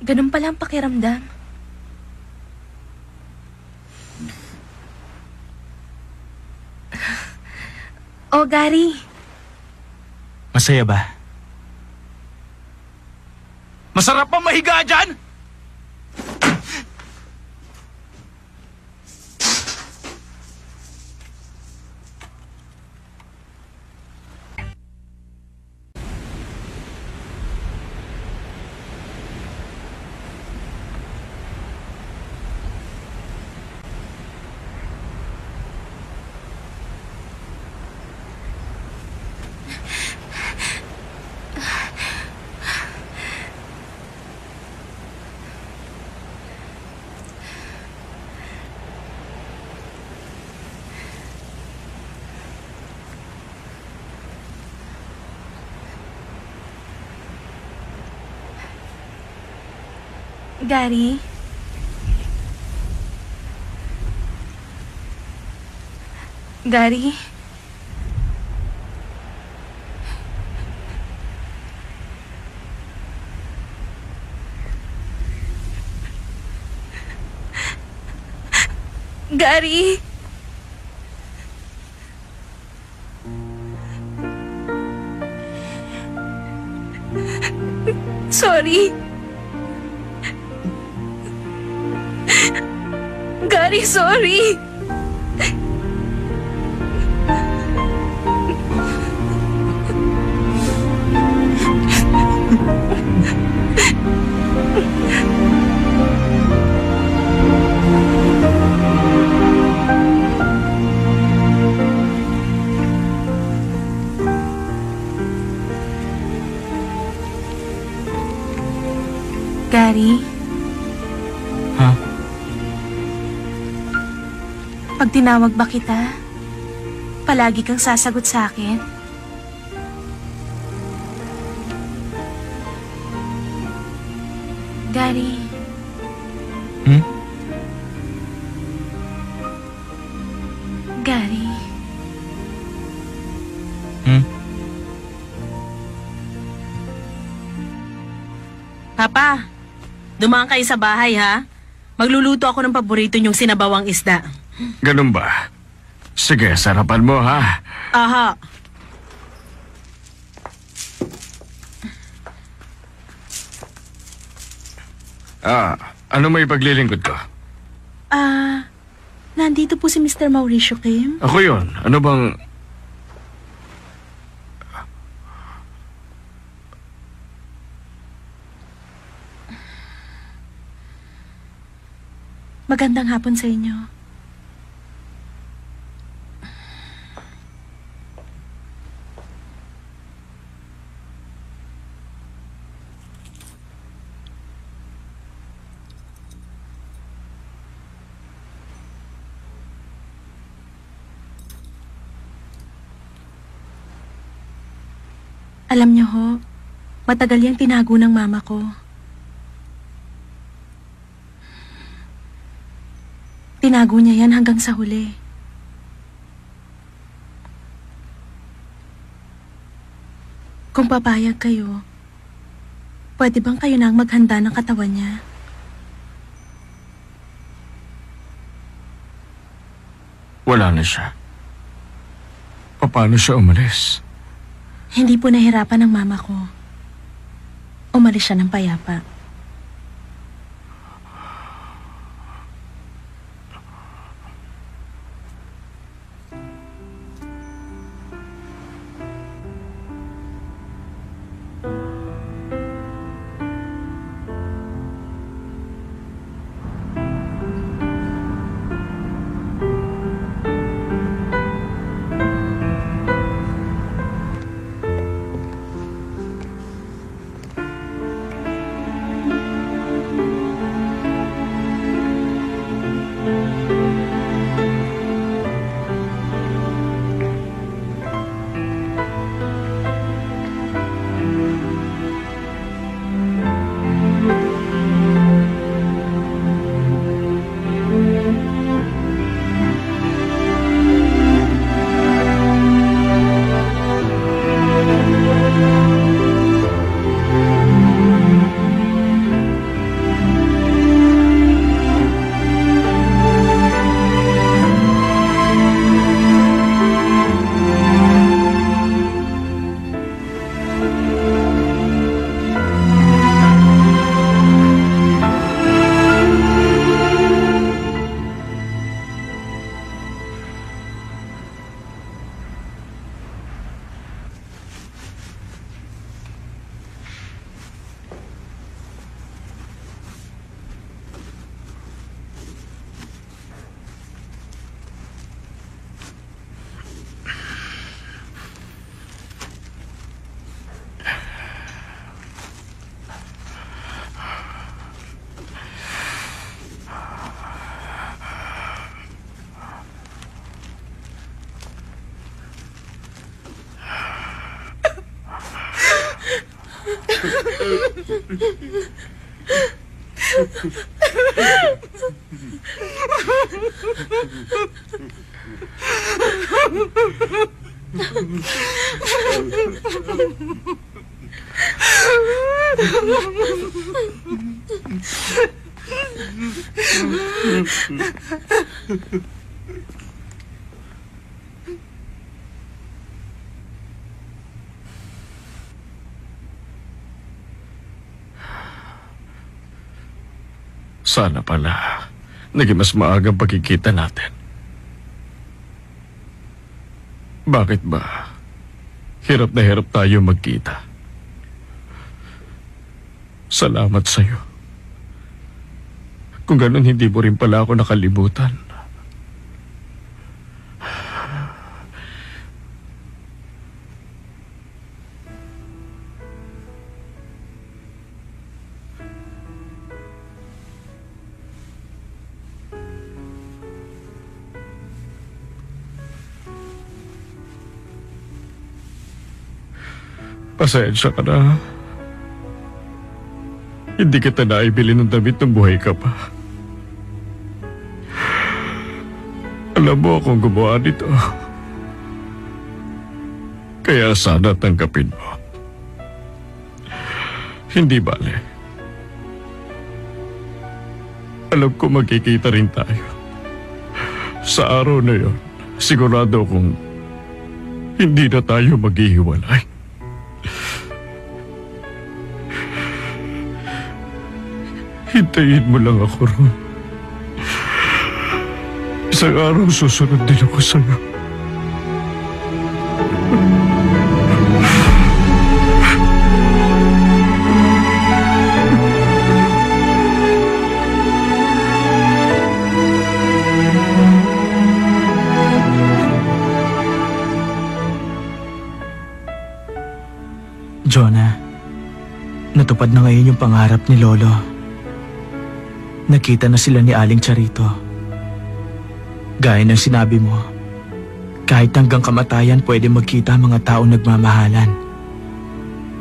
Ganun pala ang pakiramdam. Oh, Gary. Masaya ba? Masarap pa mahiga dyan! Gary? Gary? Gary? Sorry. Gary, sorry. Gary? Ha? Pag tinawag ba kita, palagi kang sasagot sa akin? Gary? Gary? Papa, dumaan kayo sa bahay, ha? Magluluto ako ng paborito niyong sinabawang isda. Ganun ba? Sige, sarapan mo, ha? Aha. Ano may paglilingkod ko? Nandito po si Mr. Mauricio Kim. Ako yun. Ano bang... Magandang hapon sa inyo. Alam niyo ho, matagal yang tinago ng mama ko. Tinago niya yan hanggang sa huli. Kung papayag kayo, pwede bang kayo na ang maghanda ng katawan niya? Wala na siya. Paano siya umalis? Hindi po nahirapan ng mama ko. Umalis siya ng payapa. Sana pala naging mas maagang pagkikita natin. Bakit ba hirap na hirap tayo magkita? Salamat sa'yo. Kung ganun, hindi mo rin pala ako nakalimutan. Pasensya ka na. Hindi kita naibili ng damit nung buhay ka pa. Alam mo akong gumawa nito. Kaya sana tanggapin mo. Hindi bale. Alam ko magkikita rin tayo. Sa araw na yon, sigurado kong hindi na tayo maghihiwalay. Hintayin mo lang ako ron. Isang araw susunod din ako sa'yo. Jonah, natupad na ngayon yung pangarap ni Lolo. Nakita na sila ni Aling Charito. Gaya ng sinabi mo, kahit hanggang kamatayan pwede magkita ang mga taong nagmamahalan.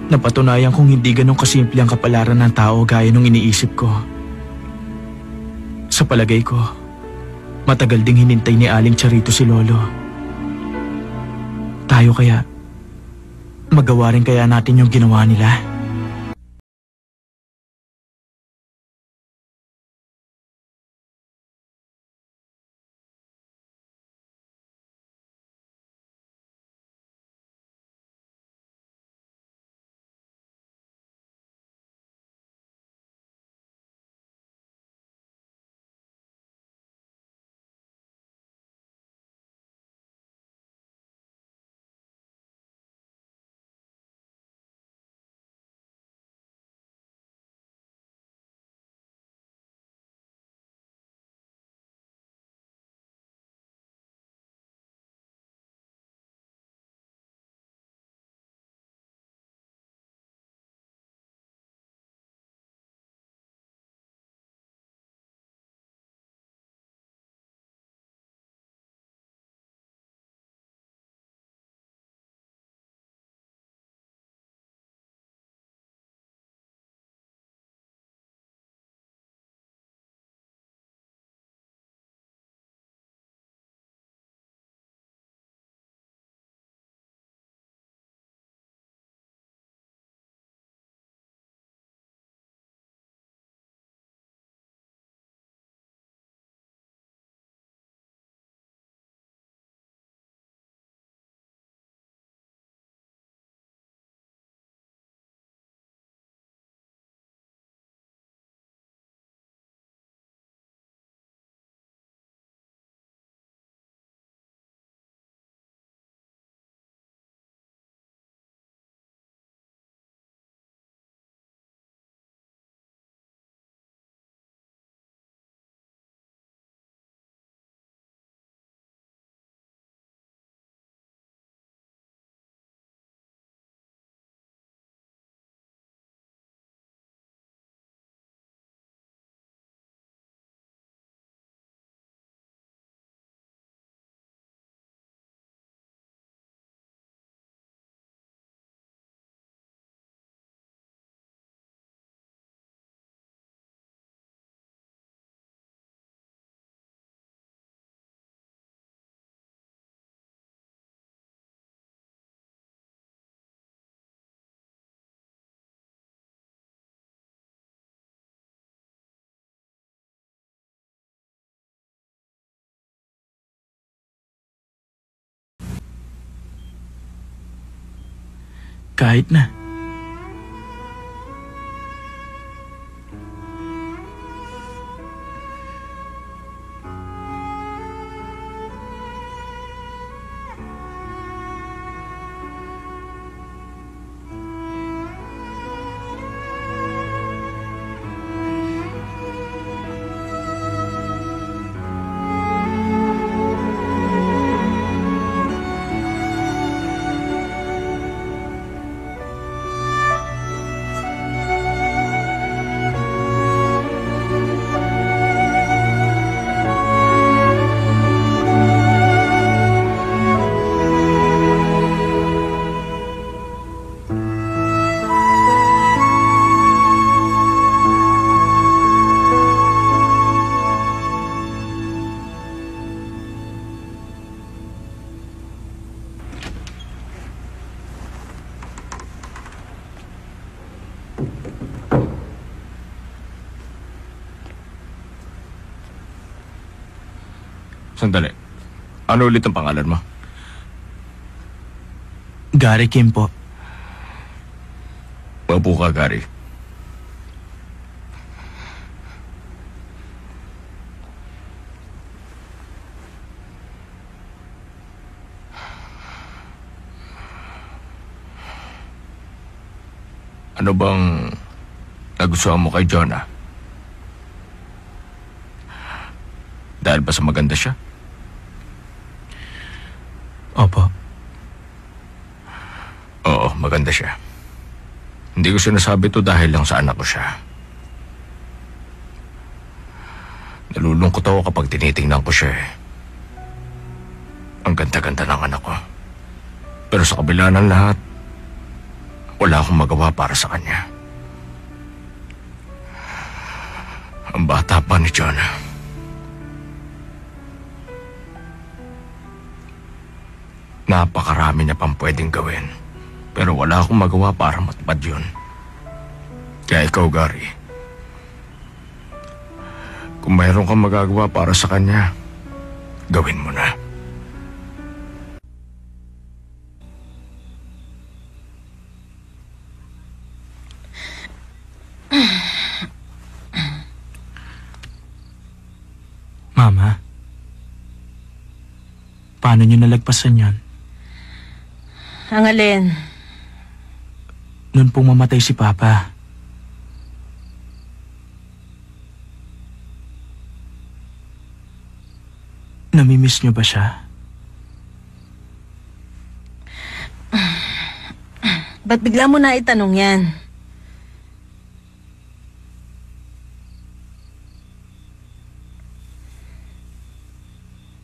Napatunayan kong hindi ganun kasimple ang kapalaran ng tao gaya nung iniisip ko. Sa palagay ko, matagal ding hinintay ni Aling Charito si Lolo. Tayo kaya, magawa rin kaya natin yung ginawa nila? Kahit na. Sandali. Ano ulit ang pangalan mo? Gary Kim po. Mabu ka, Gary. Ano bang nagustuhan mo kay Jonah? Dahil ba sa maganda siya? Opo. Oo, maganda siya. Hindi ko sinasabi to dahil lang sa anak ko siya. Nalulungkot ako kapag tinitingnan ko siya eh. Ang ganda-ganda ng anak ko. Pero sa kabila ng lahat, wala akong magawa para sa kanya. Ang bata pa ni Jonah. Napakarami niya pang pwedeng gawin. Pero wala akong magawa para matupad yun. Kaya ikaw, Gary, kung mayroon kang magagawa para sa kanya, gawin mo na. Mama, paano niyo nalagpasan yan? Ang alin? Noon pong mamatay si Papa. Namimiss niyo ba siya? Ba't bigla mo na itanong yan?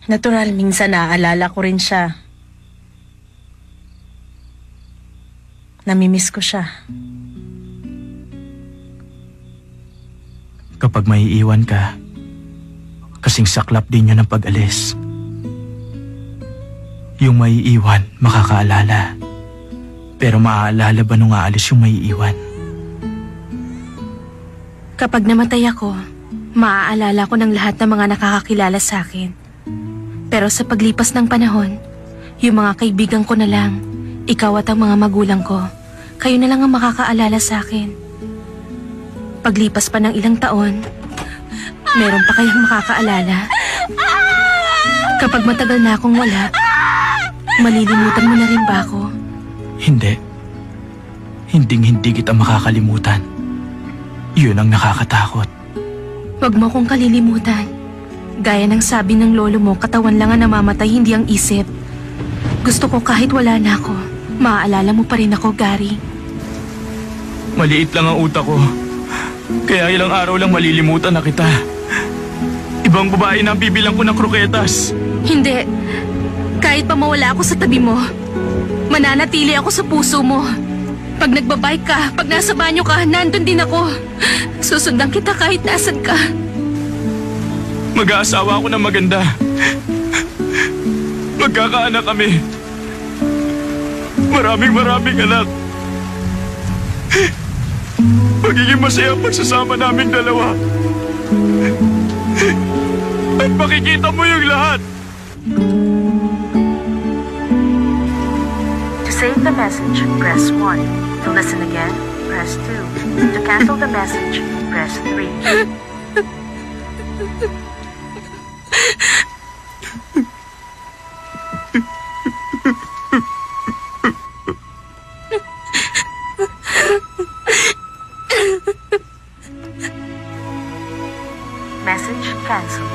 Natural, minsan naaalala ko rin siya. Namimiss ko siya. Kapag maiiwan ka, kasing saklap din yun ng pag-alis. Yung maiiwan, makakaalala. Pero maaalala ba nung aalis yung maiiwan? Kapag namatay ako, maaalala ko ng lahat ng mga nakakakilala sa akin. Pero sa paglipas ng panahon, yung mga kaibigan ko na lang, ikaw at ang mga magulang ko, kayo na lang ang makakaalala sa akin. Paglipas pa ng ilang taon, meron pa kayang makakaalala? Kapag matagal na akong wala, malilimutan mo na rin ba ako? Hindi. Hinding-hindi kita makakalimutan. Yun ang nakakatakot. Huwag mo akong kalilimutan. Gaya ng sabi ng lolo mo, katawan lang ang namamatay, hindi ang isip. Gusto ko kahit wala na ako, maaalala mo pa rin ako, Gary. Maliit lang ang utak ko. Kaya ilang araw lang malilimutan na kita. Ibang babae na ang bibilang ko ng kroketas. Hindi. Kahit pa mawala ako sa tabi mo, mananatili ako sa puso mo. Pag nagbabike ka, pag nasa banyo ka, nandun din ako. Susundan kita kahit nasan ka. Mag-aasawa ako ng maganda. Magkakaanak kami. Maraming anak. Magiging masaya ang pagsasama naming dalawa. At makikita mo yung lahat. Diyos save the message, press 1. To listen again, press 2. To cancel the message, press 3. Message cancelled.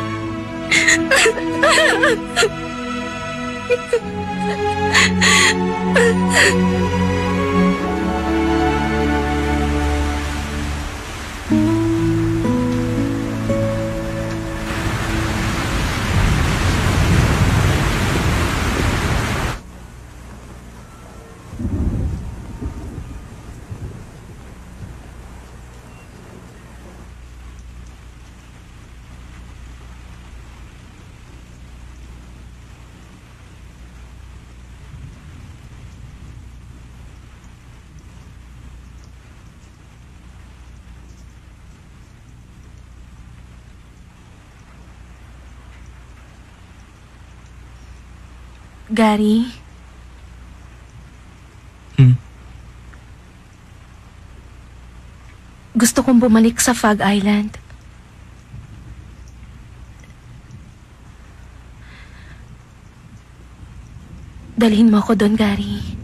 Gary? Gusto kong bumalik sa Fog Island. Dalhin mo ako doon, Gary.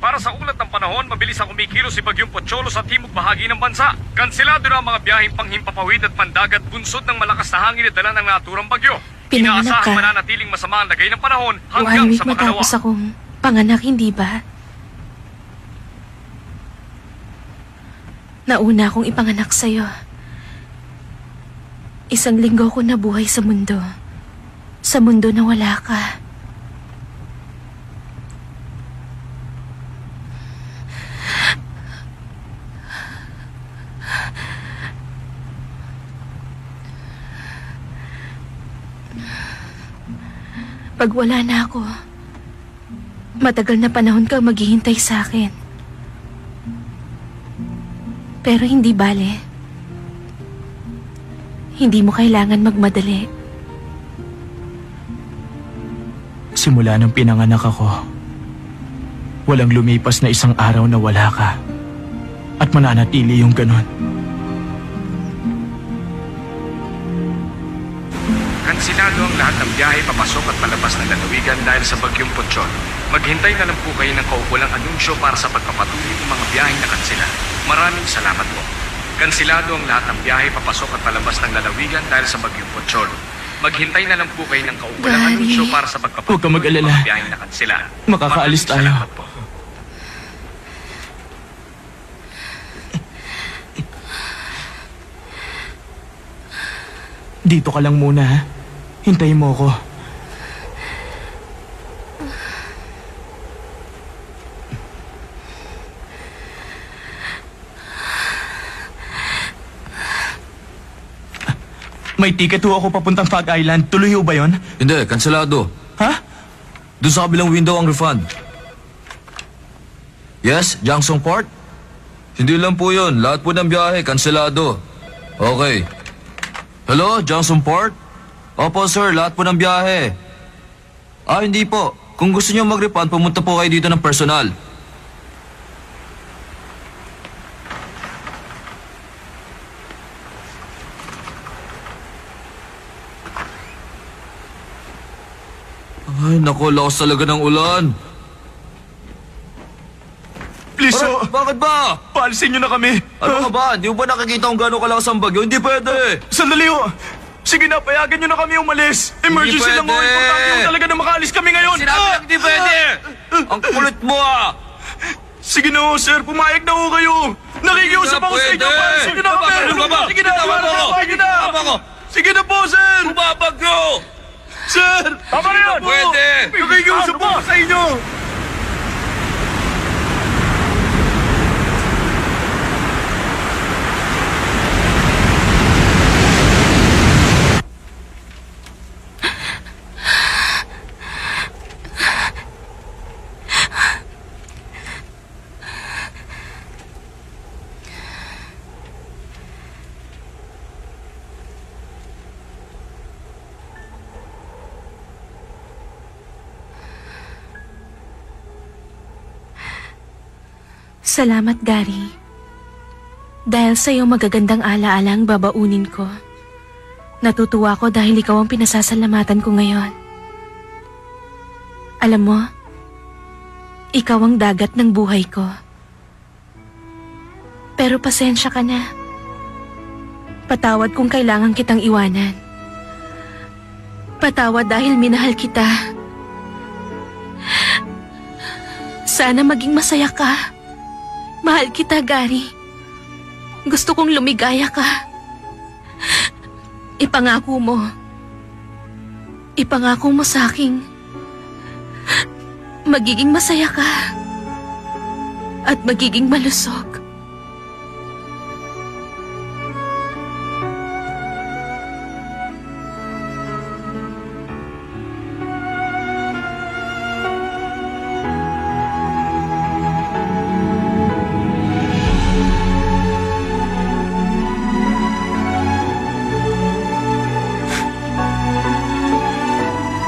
Para sa ulat ng panahon, mabilis ang kumikilos si Bagyong Pocholo sa timog bahagi ng bansa. Kanselado na ang mga biyaheng panghimpapawid at pandagat bunsod ng malakas na hangin at dala ng naturang bagyo. Pinanganak ka. Inaasahang mananatiling masama ang lagay ng panahon hanggang 1 week sa makalawa. matapos akong panganak, hindi ba? Nauna akong ipanganak sa'yo. 1 linggo ko nabuhay sa mundo. Sa mundo na wala ka. Pag wala na ako, matagal na panahon kang maghihintay sa akin. Pero hindi bale. Hindi mo kailangan magmadali. Simula nang pinanganak ako, walang lumipas na 1 araw na wala ka. At mananatili yung ganon. Kansilado ang lahat ng biyahe papasok at palabas ng lalawigan dahil sa Bagyong Pocholo. Maghintay na lang po kayo ng kaukulang anunsyo para sa pagpapatuloy ng mga biyaheng nakansila. Maraming salamat po. Kansilado ang lahat ng biyahe papasok at palabas ng lalawigan dahil sa Bagyong Pocholo. Maghintay na lang po kayo ng kaukulang Gary, anunsyo para sa pagpapatuloy huwag ka mag-alala. ng mga biyaheng nakansila. Makakaalis tayo. Salamat po. Dito ka lang muna, ha? Hintayin mo ako. May ticket ho ako papuntang Fog Island. Tuloy ho ba yun? Hindi, kanselado. Ha? Doon sa kabilang window ang refund. Yes, Jangsong Port? Hindi lang po yun. Lahat po ng biyahe, kanselado. Okay. Hello, Johnson Port? Opo sir, lahat po ng biyahe. Hindi po. Kung gusto niyo mag-refund, pumunta po kayo dito ng personal. Ay, naku, lakas talaga ng ulan. Please, Bakit ba? paalisin niyo na kami. Ano ka ba? Hindi mo ba nakikita kung gano'ng kalakas ang bagyo? Hindi pwede. Sandali ho. Sige na, payagan niyo na kami umalis. Emergency lang ho. pwede. Importante ho talaga na makaalis kami ngayon. Sinabi lang hindi pwede. Ang kulit mo Sige na ho, sir. Pumayag na ho kayo. Nakikiusap ako sa inyo. Sige na, kami. Sige na, sige na. Sige na po, sir. Bumabagyo. Sir. Tama na yun! Pwede. Nakikiusap ako sa inyo. Salamat, Gary. Dahil sa iyong magagandang alaala ang babaunin ko. Natutuwa ko dahil ikaw ang pinasasalamatan ko ngayon. Alam mo, ikaw ang dagat ng buhay ko. Pero pasensya ka na. Patawad kung kailangan kitang iwanan. Patawad dahil minahal kita. Sana maging masaya ka. Mahal kita, Gary. Gusto kong lumigaya ka. Ipangako mo. Ipangako mo sa akin. Magiging masaya ka. At magiging malusog.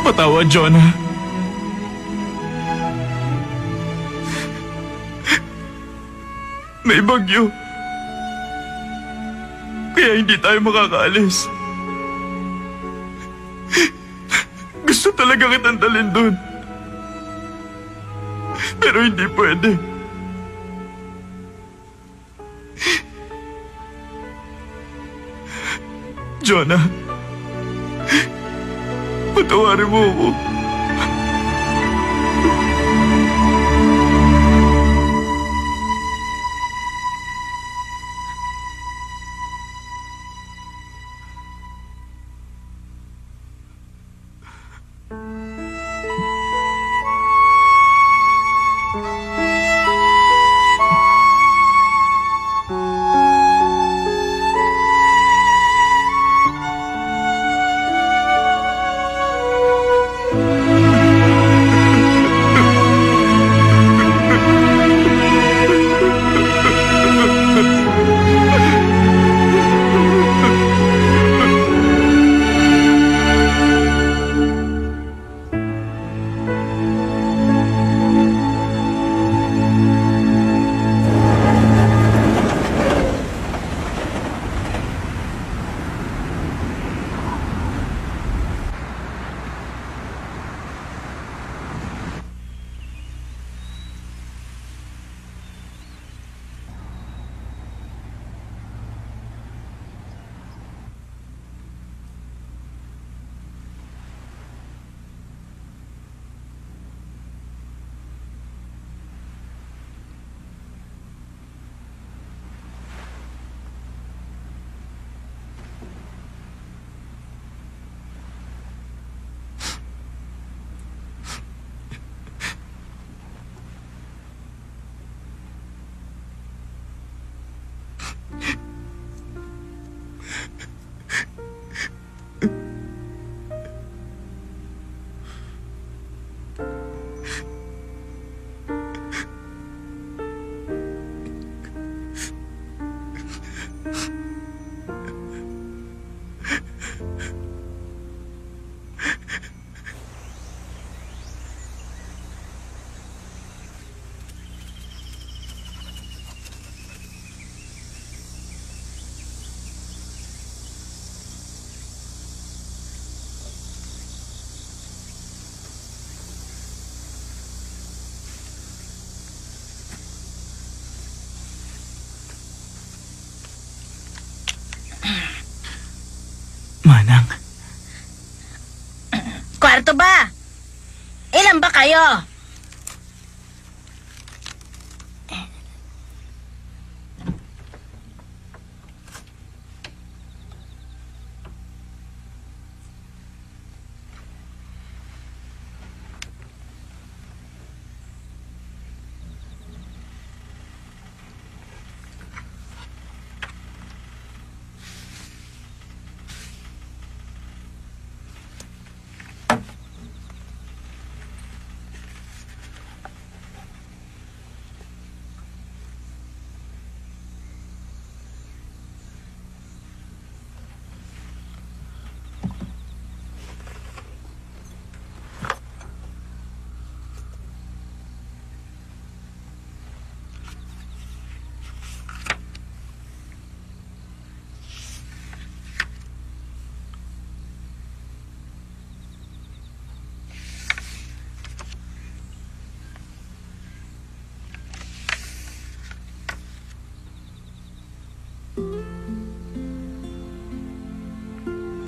Patawad, Jonah. May bagyo. Kaya hindi tayo makakaalis. Gusto talaga kitang dalhin doon. Pero hindi pwede. Jonah. Patawarin mo ako.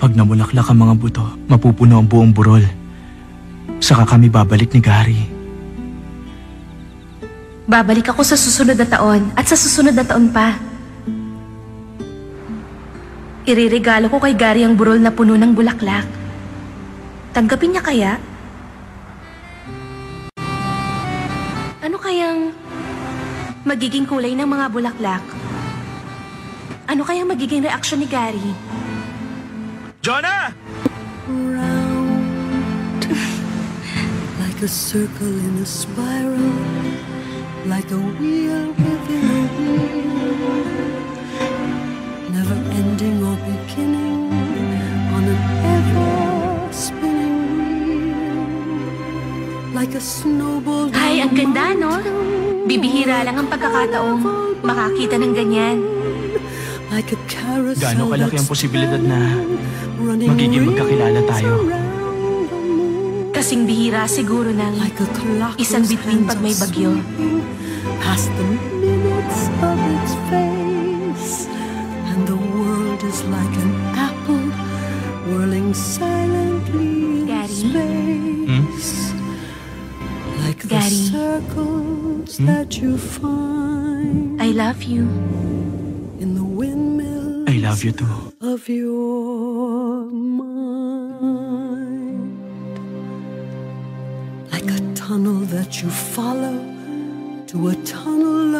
Pag namulaklak ang mga buto, mapupuno ang buong burol. Saka kami babalik ni Gary. Babalik ako sa susunod na taon at sa susunod na taon pa. Iririgalo ko kay Gary ang burol na puno ng bulaklak. Tanggapin niya kaya? Ano kayang magiging kulay ng mga bulaklak? Ano kayang magiging reaksyon ni Gary? Jonah! Round, like a circle in a spiral, like a wheel within a wheel, never ending or beginning on an ever-spinning wheel, like a snowball. Ay, ang ganda, no? Bibihira lang ang pagkakataong makakita ng ganyan. Like a carousel. Gaano kalaki ang posibilidad na magiging magkakilala tayo? Kasing bihira siguro ng isang bituin pag may bagyo. Past the minutes of its face, and the world is like an apple whirling silently in space. Like the circles that you find. I love you. In the windmills I love you too. of your mind. Like a tunnel that you follow to a tunnel